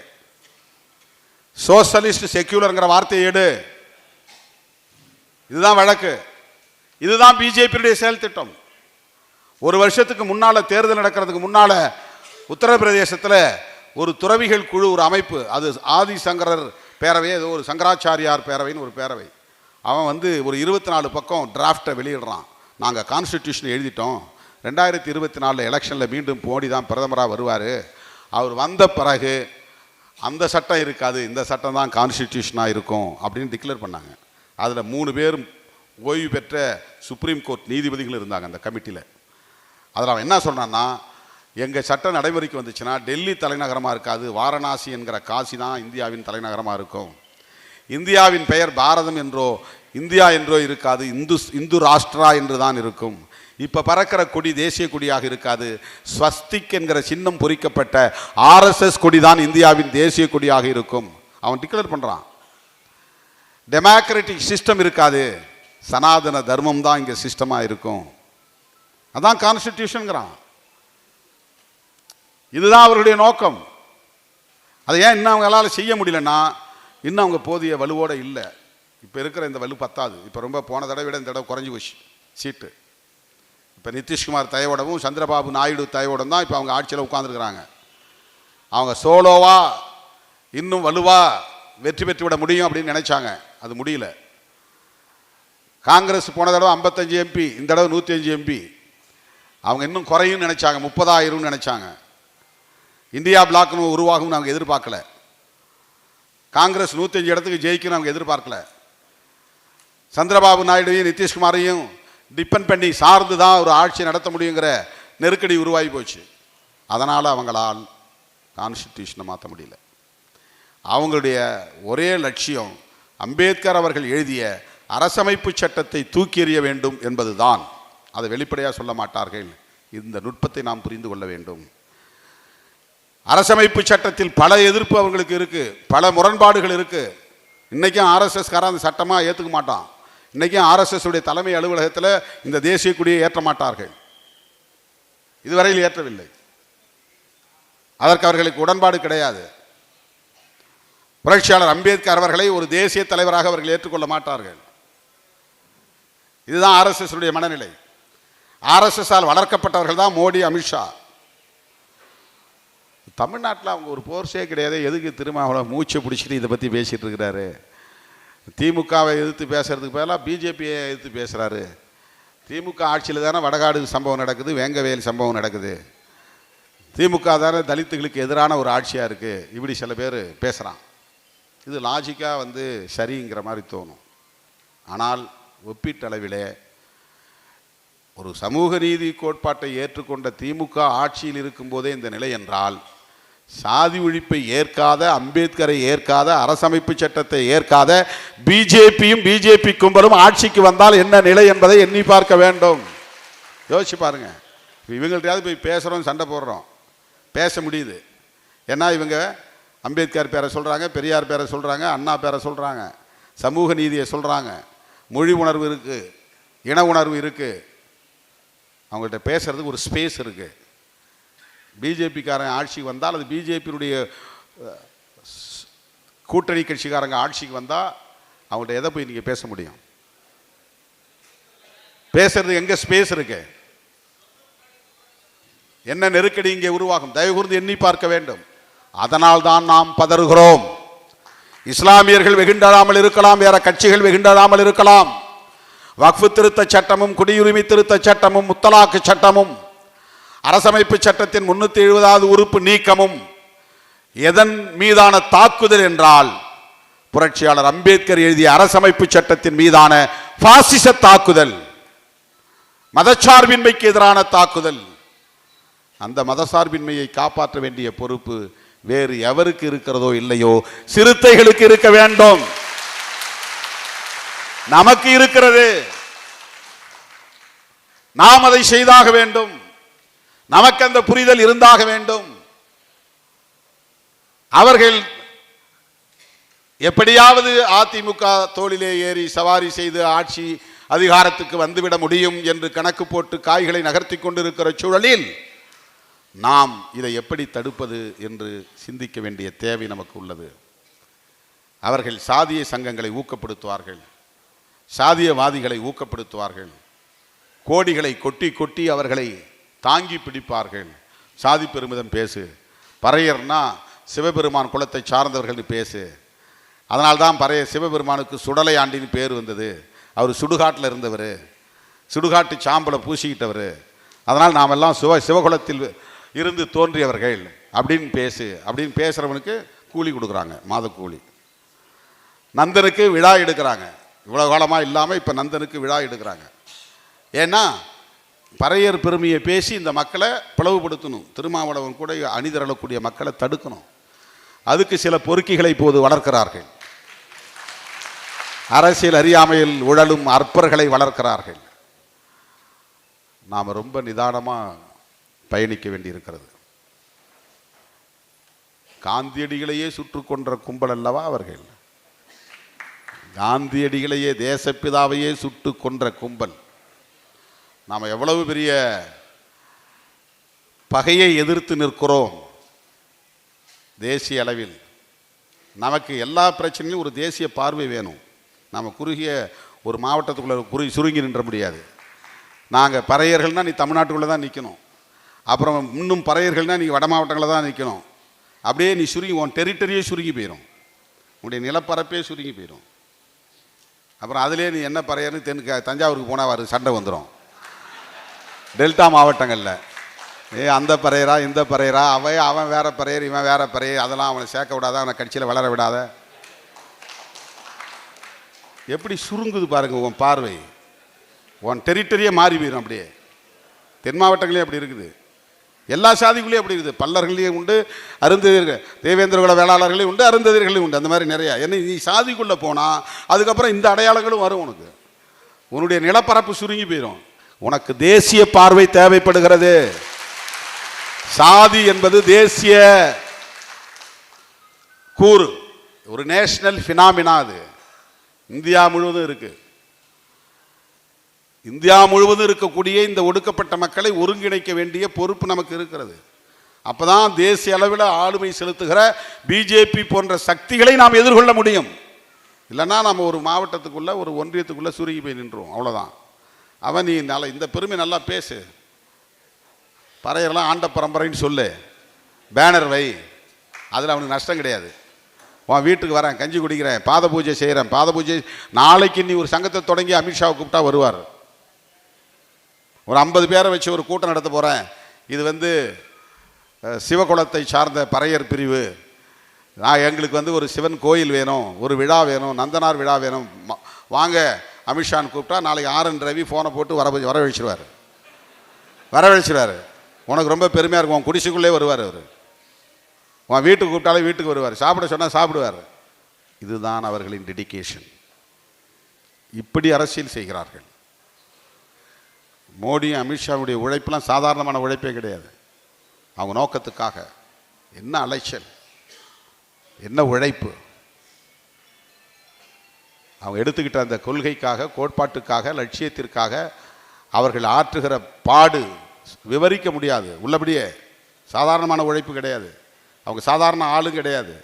சோசலிஸ்ட் செக்யூலர்ங்கிற வார்த்தையை எடு, இதுதான் வழக்கு. இதுதான் பிஜேபியுடைய செயல் திட்டம். ஒரு வருஷத்துக்கு முன்னால தேர்தல் நடக்கிறதுக்கு முன்னால உத்தரப்பிரதேசத்தில் ஒரு துறவிகள் குழு, ஒரு அமைப்பு, அது ஆதிசங்கரர் பேரவை, ஏதோ ஒரு சங்கராச்சாரியார் பேரவைன்னு ஒரு பேரவை, அவன் ஒரு 24 பக்கம் டிராஃப்டை வெளியிடுறான். நாங்கள் கான்ஸ்டிடியூஷன் எழுதிட்டோம், 2024 எலெக்ஷனில் மீண்டும் மோடி தான் பிரதமராக வருவார், அவர் வந்த பிறகு அந்த சட்டம் இருக்காது, இந்த சட்டம் தான் கான்ஸ்டிடியூஷனாக இருக்கும் அப்படின்னு டிக்ளேர் பண்ணாங்க. அதில் 3 பேர் ஓய்வு பெற்ற சுப்ரீம் கோர்ட் நீதிபதிகள் இருந்தாங்க அந்த கமிட்டியில். அதில் அவன் என்ன சொல்கிறான்னா, எங்கள் சட்டம் நடைமுறைக்கு வந்துச்சுன்னா டெல்லி தலைநகரமாக இருக்காது, வாரணாசி என்கிற காசி தான் இந்தியாவின் தலைநகரமாக இருக்கும். இந்தியாவின் பெயர் பாரதம் என்றோ இந்தியா என்றோ இருக்காது, இந்து ராஷ்டிரா என்று தான் இருக்கும். இப்போ பறக்கிற கொடி தேசிய கொடியாக இருக்காது, ஸ்வஸ்திக் என்கிற சின்னம் பொறிக்கப்பட்ட ஆர்எஸ்எஸ் கொடி தான் இந்தியாவின் தேசிய கொடியாக இருக்கும். அவன் டிக்ளேர் பண்ணுறான். டெமோக்ராட்டிக் சிஸ்டம் இருக்காது, சனாதன தர்மம் தான் இங்கே சிஸ்டமாக இருக்கும். அதான் கான்ஸ்டிடியூஷன்ங்கிறான். இதுதான் அவருடைய நோக்கம். அதை ஏன் இன்னும் அவங்களால செய்ய முடியலன்னா, இன்னும் அவங்க போதிய வலுவோடு இல்லை. இப்போ இருக்கிற இந்த வலு பத்தாது. இப்போ ரொம்ப போன தடவை விட இந்த தடவை குறைஞ்சி போச்சு சீட்டு. இப்போ நிதிஷ்குமார் தயவோடவும் சந்திரபாபு நாயுடு தயவோடும் தான் இப்போ அவங்க ஆட்சியில் உட்காந்துருக்குறாங்க. அவங்க சோலோவா இன்னும் வலுவா வெற்றி பெற்று விட முடியும் அப்படின்னு நினைச்சாங்க, அது முடியல. காங்கிரஸ் போன தடவை 55 எம்பி, இந்த தடவை 105 எம்பி. அவங்க இன்னும் குறையும் நினைச்சாங்க, 30,000 நினைச்சாங்க. இந்தியா பிளாக்னு உருவாகும் நாங்கள் எதிர்பார்க்கல. காங்கிரஸ் 105 இடத்துக்கு ஜெயிக்கணும் அவங்க எதிர்பார்க்கல. சந்திரபாபு நாயுடுவையும் நிதிஷ்குமாரையும் டிபெண்ட் பண்ணி சார்ந்து தான் ஒரு ஆட்சி நடத்த முடியுங்கிற நெருக்கடி உருவாகி போச்சு. அதனால் அவங்களால் கான்ஸ்டிடியூஷனை மாற்ற முடியல. அவங்களுடைய ஒரே லட்சியம் அம்பேத்கர் அவர்கள் எழுதிய அரசமைப்பு சட்டத்தை தூக்கி எறிய வேண்டும் என்பதுதான். அதை வெளிப்படையாக சொல்ல மாட்டார்கள். இந்த நுட்பத்தை நாம் புரிந்து கொள்ள வேண்டும். அரசமைப்பு சட்டத்தில் பல எதிர்ப்பு அவங்களுக்கு இருக்கு, பல முரண்பாடுகள் இருக்கு. இன்னைக்கும் ஆர்எஸ்எஸ் காரன் அந்த சட்டமாக ஏற்றுக்க மாட்டான். இன்னைக்கும் ஆர்எஸ்எஸ் உடைய தலைமை அலுவலகத்தில் இந்த தேசிய கொடியை ஏற்ற மாட்டார்கள், இதுவரையில் ஏற்றவில்லை. அதற்கு அவர்களுக்கு உடன்பாடு கிடையாது. புரட்சியாளர் அம்பேத்கர் அவர்களை ஒரு தேசிய தலைவராக அவர்கள் ஏற்றுக்கொள்ள மாட்டார்கள். இதுதான் ஆர்எஸ்எஸ் உடைய மனநிலை. ஆர்எஸ்எஸ் வளர்க்கப்பட்டவர்கள் தான் மோடி, அமித்ஷா. தமிழ்நாட்டில் அவங்க ஒரு போர்ஸே கிடையாது. எதுக்கு திருமாவளவன் மூச்சை பிடிச்சிட்டு இதை பற்றி பேசிகிட்டு இருக்கிறாரு? திமுகவை எதிர்த்து பேசுறதுக்கு பதிலாக பிஜேபியை எதிர்த்து பேசுகிறாரு. திமுக ஆட்சியில் தானே வடகாடு சம்பவம் நடக்குது, வேங்கவேல் சம்பவம் நடக்குது. திமுக தானே தலித்துகளுக்கு எதிரான ஒரு ஆட்சியாக இருக்குது. இப்படி சில பேர் பேசுகிறான். இது லாஜிக்காக சரிங்கிற மாதிரி தோணும். ஆனால் ஒப்பீட்டளவிலே ஒரு சமூக நீதி கோட்பாட்டை ஏற்றுக்கொண்ட திமுக ஆட்சியில் இருக்கும்போதே இந்த நிலை என்றால், சாதி ஒழிப்பை ஏற்காத, அம்பேத்கரை ஏற்காத, அரசமைப்பு சட்டத்தை ஏற்காத பிஜேபியும் பிஜேபி கும்பலும் ஆட்சிக்கு வந்தால் என்ன நிலை என்பதை எண்ணி பார்க்க வேண்டும். யோசிச்சு பாருங்க. இவங்கள்ட்டையாவது போய் பேசுகிறோம், சண்டை போடுறோம், பேச முடியுது. ஏன்னா இவங்க அம்பேத்கர் பேரை சொல்கிறாங்க, பெரியார் பேரை சொல்கிறாங்க, அண்ணா பேரை சொல்கிறாங்க, சமூக நீதியை சொல்கிறாங்க, மொழி உணர்வு இருக்குது, இன உணர்வு இருக்குது, அவங்கள்ட்ட பேசுறதுக்கு ஒரு ஸ்பேஸ் இருக்கு. பிஜேபிக்காரன் ஆட்சிக்கு வந்தால், அது பிஜேபியுடைய கூட்டணி கட்சிக்காரங்க ஆட்சிக்கு வந்தால் அவங்கள்ட்ட எதை போய் நீங்கள் பேச முடியும்? பேசுறது எங்க ஸ்பேஸ் இருக்கு? என்ன நெருக்கடி இங்கே உருவாகும்? தயவு கூர்ந்து எண்ணி பார்க்க வேண்டும். அதனால் தான் நாம் பதறுகிறோம். இஸ்லாமியர்கள் வெகுண்டாமல் இருக்கலாம், வேற கட்சிகள் வெகுண்டாமல் இருக்கலாம். வக்ஃபு திருத்த சட்டமும், குடியுரிமை திருத்த சட்டமும், முத்தலாக்கு சட்டமும், அரசமைப்பு சட்டத்தின் 370வது உறுப்பு நீக்கமும் எதன் மீதான தாக்குதல் என்றால், புரட்சியாளர் அம்பேத்கர் எழுதிய அரசமைப்பு சட்டத்தின் மீதான பாசிச தாக்குதல், மதச்சார்பின்மைக்கு எதிரான தாக்குதல். அந்த மதசார்பின்மையை காப்பாற்ற வேண்டிய பொறுப்பு வேறு எவருக்கு இருக்கிறதோ இல்லையோ, சிறுத்தைகளுக்கு இருக்க வேண்டும். நமக்கு இருக்கிறது. நாம் அதை செய்தாக வேண்டும். நமக்கு அந்த புரிதல் இருந்தாக வேண்டும். அவர்கள் எப்படியாவது அதிமுக தோளிலே ஏறி சவாரி செய்து ஆட்சி அதிகாரத்துக்கு வந்துவிட முடியும் என்று கணக்கு போட்டு காய்களை நகர்த்தி கொண்டிருக்கிற சூழலில் நாம் இதை எப்படி தடுப்பது என்று சிந்திக்க வேண்டிய தேவை நமக்கு உள்ளது. அவர்கள் சாதிய சங்கங்களை ஊக்கப்படுத்துவார்கள், சாதியவாதிகளை ஊக்கப்படுத்துவார்கள், கோடிகளை கொட்டி கொட்டி அவர்களை தாங்கி பிடிப்பார்கள். சாதி பெருமிதம் பேசு, பறையர்னா சிவபெருமான் குலத்தை சார்ந்தவர்கள் பேசு. அதனால்தான் பறைய சிவபெருமானுக்கு சுடலை ஆண்டின்னு பேர் வந்தது. அவர் சுடுகாட்டில் இருந்தவர், சுடுகாட்டு சாம்பலை பூசிக்கிட்டவர். அதனால் நாம் எல்லாம் சிவகுலத்தில் இருந்து தோன்றியவர்கள் அப்படின்னு பேசு. அப்படின்னு பேசுகிறவனுக்கு கூலி கொடுக்குறாங்க, மாத கூலி. நந்தனுக்கு விழா எடுக்கிறாங்க. இவ்வளோ காலமாக இல்லாமல் இப்போ நந்தனுக்கு விழா எடுக்கிறாங்க. ஏன்னா பறையர் பெருமையை பேசி இந்த மக்களை பிளவுபடுத்தணும். திருமாவளவன் கூட அணிதிரளக்கூடிய மக்களை தடுக்கணும். அதுக்கு சில பொறுக்கிகளை இப்போது வளர்க்கிறார்கள். அரசியல் அறியாமையில் உழலும் அற்பர்களை வளர்க்கிறார்கள். நாம் ரொம்ப நிதானமாக பயணிக்க வேண்டியிருக்கிறது. காந்தியடிகளையே சுற்று கொன்ற கும்பல் அல்லவா அவர்கள். காந்தியடிகளையே, தேசப்பிதாவையே சுட்டு கொன்ற கும்பல். நாம் எவ்வளவு பெரிய பகையை எதிர்த்து நிற்கிறோம் தேசிய அளவில். நமக்கு எல்லா பிரச்சனையும் ஒரு தேசிய பார்வை வேணும். நம்ம குறுகிய ஒரு மாவட்டத்துக்குள்ளே சுருங்கி நின்ற முடியாது. நாங்கள் பறையர்கள்னால் நீ தமிழ்நாட்டுக்குள்ளே தான் நிற்கணும். அப்புறம் இன்னும் பறையர்கள்னால் நீ வட மாவட்டங்களில் தான் நிற்கணும். அப்படியே நீ சுருங்கி, உன் டெரிட்டரியே சுருங்கி போயிடும், உன்னுடைய நிலப்பரப்பே சுருங்கி போயிடும். அப்புறம் அதிலே நீ என்ன பறையர்னு தஞ்சாவூருக்கு போனால் சண்டை வந்துடும். டெல்டா மாவட்டங்களில் அந்த பறையரா இந்த பறையரா, அவன் வேற பறையர் இவன் வேற பறையர், அதெல்லாம் அவனை சேர்க்க விடாத, அவனை கட்சியில் வளர விடாத. எப்படி சுருங்குது பாருங்க உன் பார்வை. உன் டெரிட்டரியே மாறி போயிடும். அப்படியே தென் மாவட்டங்களே அப்படி இருக்குது, எல்லா சாதிக்குள்ளேயும் அப்படி இருக்குது. பல்லர்களையும் உண்டு, அருந்ததிர்கள், தேவேந்திரகுல வேளாளர்களையும் உண்டு, அருந்ததிர்களையும் உண்டு. அந்த மாதிரி நிறையா. என்ன நீ சாதிக்குள்ளே போனால் அதுக்கப்புறம் இந்த அடையாளங்களும் வரும். உனக்கு உன்னுடைய நிலப்பரப்பு சுருங்கி போயிடும். உனக்கு தேசிய பார்வை தேவைப்படுகிறது. சாதி என்பது தேசிய கூறு, ஒரு நேஷனல் பினாமினா. அது இந்தியா முழுவதும் இருக்கு. இந்தியா முழுவதும் இருக்கக்கூடிய இந்த ஒடுக்கப்பட்ட மக்களை ஒருங்கிணைக்க வேண்டிய பொறுப்பு நமக்கு இருக்கிறது. அப்பதான் தேசிய அளவில் ஆளுமை செலுத்துகிற பிஜேபி போன்ற சக்திகளை நாம் எதிர்கொள்ள முடியும். இல்லைன்னா நம்ம ஒரு மாவட்டத்துக்குள்ள, ஒரு ஒன்றியத்துக்குள்ள சுருங்கி போய் நின்றோம், அவ்வளோதான். அவன் நீ இந்த பெருமை நல்லா பேசு, பறையெல்லாம் ஆண்ட பரம்பரைன்னு சொல்லு, பேனர் வை, அதில் அவனுக்கு நஷ்டம் கிடையாது. உன் வீட்டுக்கு வரேன், கஞ்சி குடிக்கிறேன், பாத பூஜை செய்கிறேன், பாத பூஜை. நாளைக்கு நீ ஒரு சங்கத்தை தொடங்கி அமித்ஷாவை கூப்பிட்டா வருவார். ஒரு 50 பேரை வச்சு ஒரு கூட்டம் நடத்த போகிறேன், இது சிவகுலத்தை சார்ந்த பறையர் பிரிவு, எங்களுக்கு ஒரு சிவன் கோயில் வேணும், ஒரு விழா வேணும், நந்தனார் விழா வேணும், வாங்க அமித்ஷான்னு கூப்பிட்டா நாளைக்கு RN ரவி ஃபோனை போட்டு வரவழைச்சிருவார். உனக்கு ரொம்ப பெருமையாக இருக்கும். உன் குடிசைக்குள்ளே வருவார் அவர். உன் வீட்டுக்கு கூப்பிட்டாலே வீட்டுக்கு வருவார். சாப்பிட சொன்னால் சாப்பிடுவார். இதுதான் அவர்களின் டெடிகேஷன். இப்படி அரசியல் செய்கிறார்கள். மோடி அமித்ஷாவுடைய உழைப்பெல்லாம் சாதாரணமான உழைப்பே கிடையாது. அவங்க நோக்கத்துக்காக என்ன அலைச்சல், என்ன உழைப்பு. அவங்க எடுத்துக்கிட்ட அந்த கொள்கைக்காக, கோட்பாட்டுக்காக, லட்சியத்திற்காக அவர்கள் ஆற்றுகிற பாடு விவரிக்க முடியாது. உள்ளபடியே சாதாரணமான உழைப்பு கிடையாது. அவங்க சாதாரண ஆளும் கிடையாது.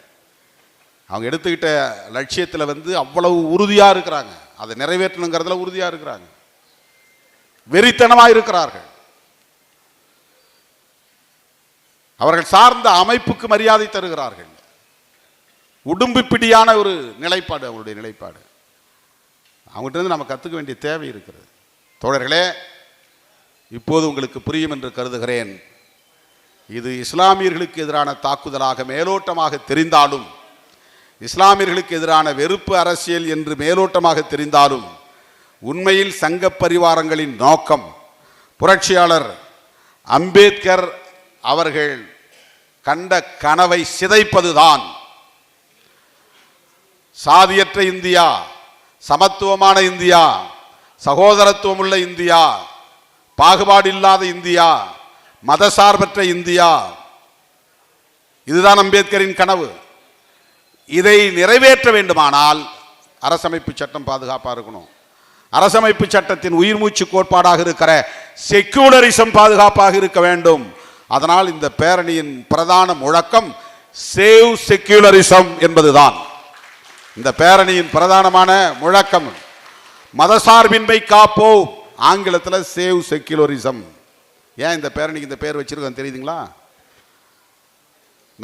அவங்க எடுத்துக்கிட்ட லட்சியத்தில் அவ்வளவு உறுதியாக இருக்கிறாங்க. அதை நிறைவேற்றணுங்கிறதுல உறுதியாக இருக்கிறாங்க. வெறித்தனமாக இருக்கிறார்கள். அவர்கள் சார்ந்த அமைப்புக்கு மரியாதை தருகிறார்கள். உடும்பு பிடியான ஒரு நிலைப்பாடு அவங்களுடைய நிலைப்பாடு. அவங்ககிட்ட நம்ம கற்றுக்க வேண்டிய தேவை இருக்கிறது. தோழர்களே, இப்போது உங்களுக்கு புரியும் என்று கருதுகிறேன். இது இஸ்லாமியர்களுக்கு எதிரான தாக்குதலாக மேலோட்டமாக தெரிந்தாலும், இஸ்லாமியர்களுக்கு எதிரான வெறுப்பு அரசியல் என்று மேலோட்டமாக தெரிந்தாலும், உண்மையில் சங்க பரிவாரங்களின் நோக்கம் புரட்சியாளர் அம்பேத்கர் அவர்கள் கண்ட கனவை சிதைப்பதுதான். சாதியற்ற இந்தியா, சமத்துவமான இந்தியா, சகோதரத்துவம் உள்ள இந்தியா, பாகுபாடு இல்லாத இந்தியா, மதசார்பற்ற இந்தியா, இதுதான் அம்பேத்கரின் கனவு. இதை நிறைவேற்ற வேண்டுமானால் அரசமைப்பு சட்டம் பாதுகாப்பாக இருக்கணும். அரசமைப்பு சட்டத்தின் உயிர் மூச்சு கோட்பாடாக இருக்கிற செக்யூலரிசம் பாதுகாப்பாக இருக்க வேண்டும். அதனால் இந்த பேரணியின் பிரதான முழக்கம் சேவ் செக்யூலரிசம் என்பதுதான். இந்த பேரணியின் பிரதானமான முழக்கம் மதசார்பின்மை காப்போம், ஆங்கிலத்தில் சேவ் செக்யூலரிசம். ஏன் இந்த பேரணிக்கு இந்த பேர் வச்சிருக்கோம் தெரியுதுங்களா?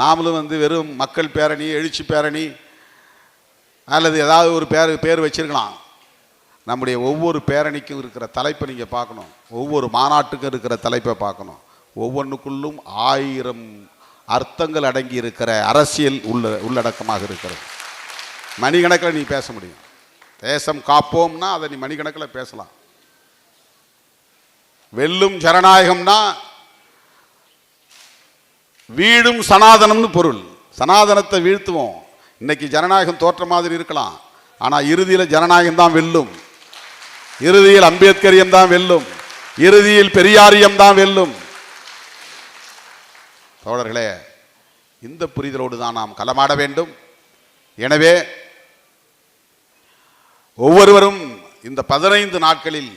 நாமளும் வெறும் மக்கள் பேரணி, எழுச்சி பேரணி அல்லது ஏதாவது ஒரு பேர் வச்சிருக்கலாம். நம்முடைய ஒவ்வொரு பேரணிக்கும் இருக்கிற தலைப்பை நீங்கள் பார்க்கணும். ஒவ்வொரு மாநாட்டுக்கும் இருக்கிற தலைப்பை பார்க்கணும். ஒவ்வொன்றுக்குள்ளும் 1000 அர்த்தங்கள் அடங்கி இருக்கிற அரசியல் உள்ளடக்கமாக இருக்கிறது. மணிக்கணக்கில் நீ பேச முடியும். தேசம் காப்போம்னா அதை நீ மணிக்கணக்கில் பேசலாம். வெல்லும் ஜனநாயகம்னா வீடும் சனாதனம்னு பொருள். சனாதனத்தை வீழ்த்துவோம். இன்னைக்கு ஜனநாயகம் தோற்ற மாதிரி இருக்கலாம், ஆனால் இறுதியில் ஜனநாயகம் தான் வெல்லும். இறுதியில் அம்பேத்கரியம் தான் வெல்லும். இறுதியில் பெரியாரியம் தான் வெல்லும். தோழர்களே, இந்த புரிதலோடு தான் நாம் களமாட வேண்டும். எனவே ஒவ்வொருவரும் இந்த 15 நாட்களில்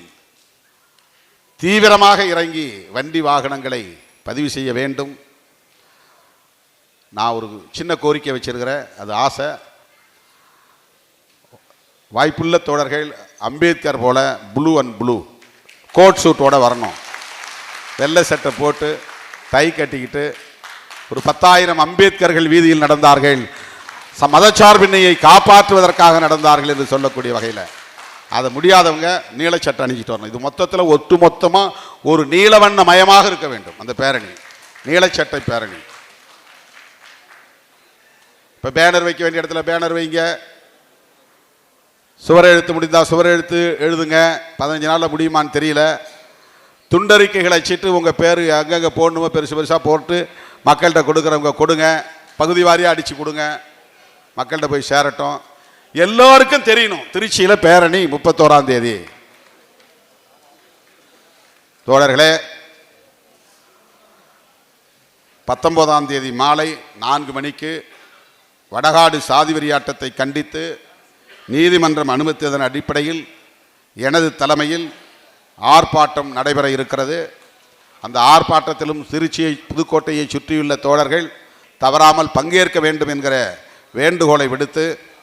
தீவிரமாக இறங்கி வண்டி வாகனங்களை பதிவு செய்ய வேண்டும். நான் ஒரு சின்ன கோரிக்கை வச்சிருக்கிறேன், அது ஆசை. வாய்ப்புள்ள தோழர்கள் அம்பேத்கர் போல ப்ளூ அண்ட் ப்ளூ கோட் சூட்டோட வரணும். வெள்ளை சட்டை போட்டு டை கட்டிக்கிட்டு ஒரு 10,000 அம்பேத்கர்கள் வீதியில் நடந்தார்கள், மதச்சார்பின்மையை காப்பாற்றுவதற்காக நடந்தார்கள் என்று சொல்லக்கூடிய வகையில். அதை முடியாதவங்க நீலச்சட்டை அணிஞ்சிட்டு வரணும். இது மொத்தத்தில் ஒட்டுமொத்தமாக ஒரு நீலவண்ண மயமாக இருக்க வேண்டும் அந்த பேரணி, நீலச்சட்டை பேரணி. இப்போ பேனர் வைக்க வேண்டிய இடத்துல பேனர் வைங்க, சுவரை எழுத்து முடிந்தால் சுவரை எழுத்து எழுதுங்க. 15 நாளில் முடியுமான்னு தெரியல. துண்டறிக்கைகளை அச்சிட்டு உங்கள் பேர் அங்கங்கே போடணுமோ பெருசு பெருசாக போட்டு மக்கள்கிட்ட கொடுக்குறவங்க கொடுங்க. பகுதி வாரியாக அடித்து கொடுங்க, மக்கள்கிட்ட போய் சேரட்டும். எல்லோருக்கும் தெரியணும் திருச்சியில் பேரணி 31ஆம் தேதி. தோழர்களே, 19ஆம் தேதி மாலை 4 மணிக்கு வடகாடு சாதி வெறியாட்டத்தை கண்டித்து நீதிமன்றம் அனுமதித்ததன் அடிப்படையில் எனது தலைமையில் ஆர்ப்பாட்டம் நடைபெற இருக்கிறது. அந்த ஆர்ப்பாட்டத்திலும் திருச்சியை, புதுக்கோட்டையை சுற்றியுள்ள தோழர்கள் தவறாமல் பங்கேற்க வேண்டும் என்கிற வேண்டுகோளை விடுத்து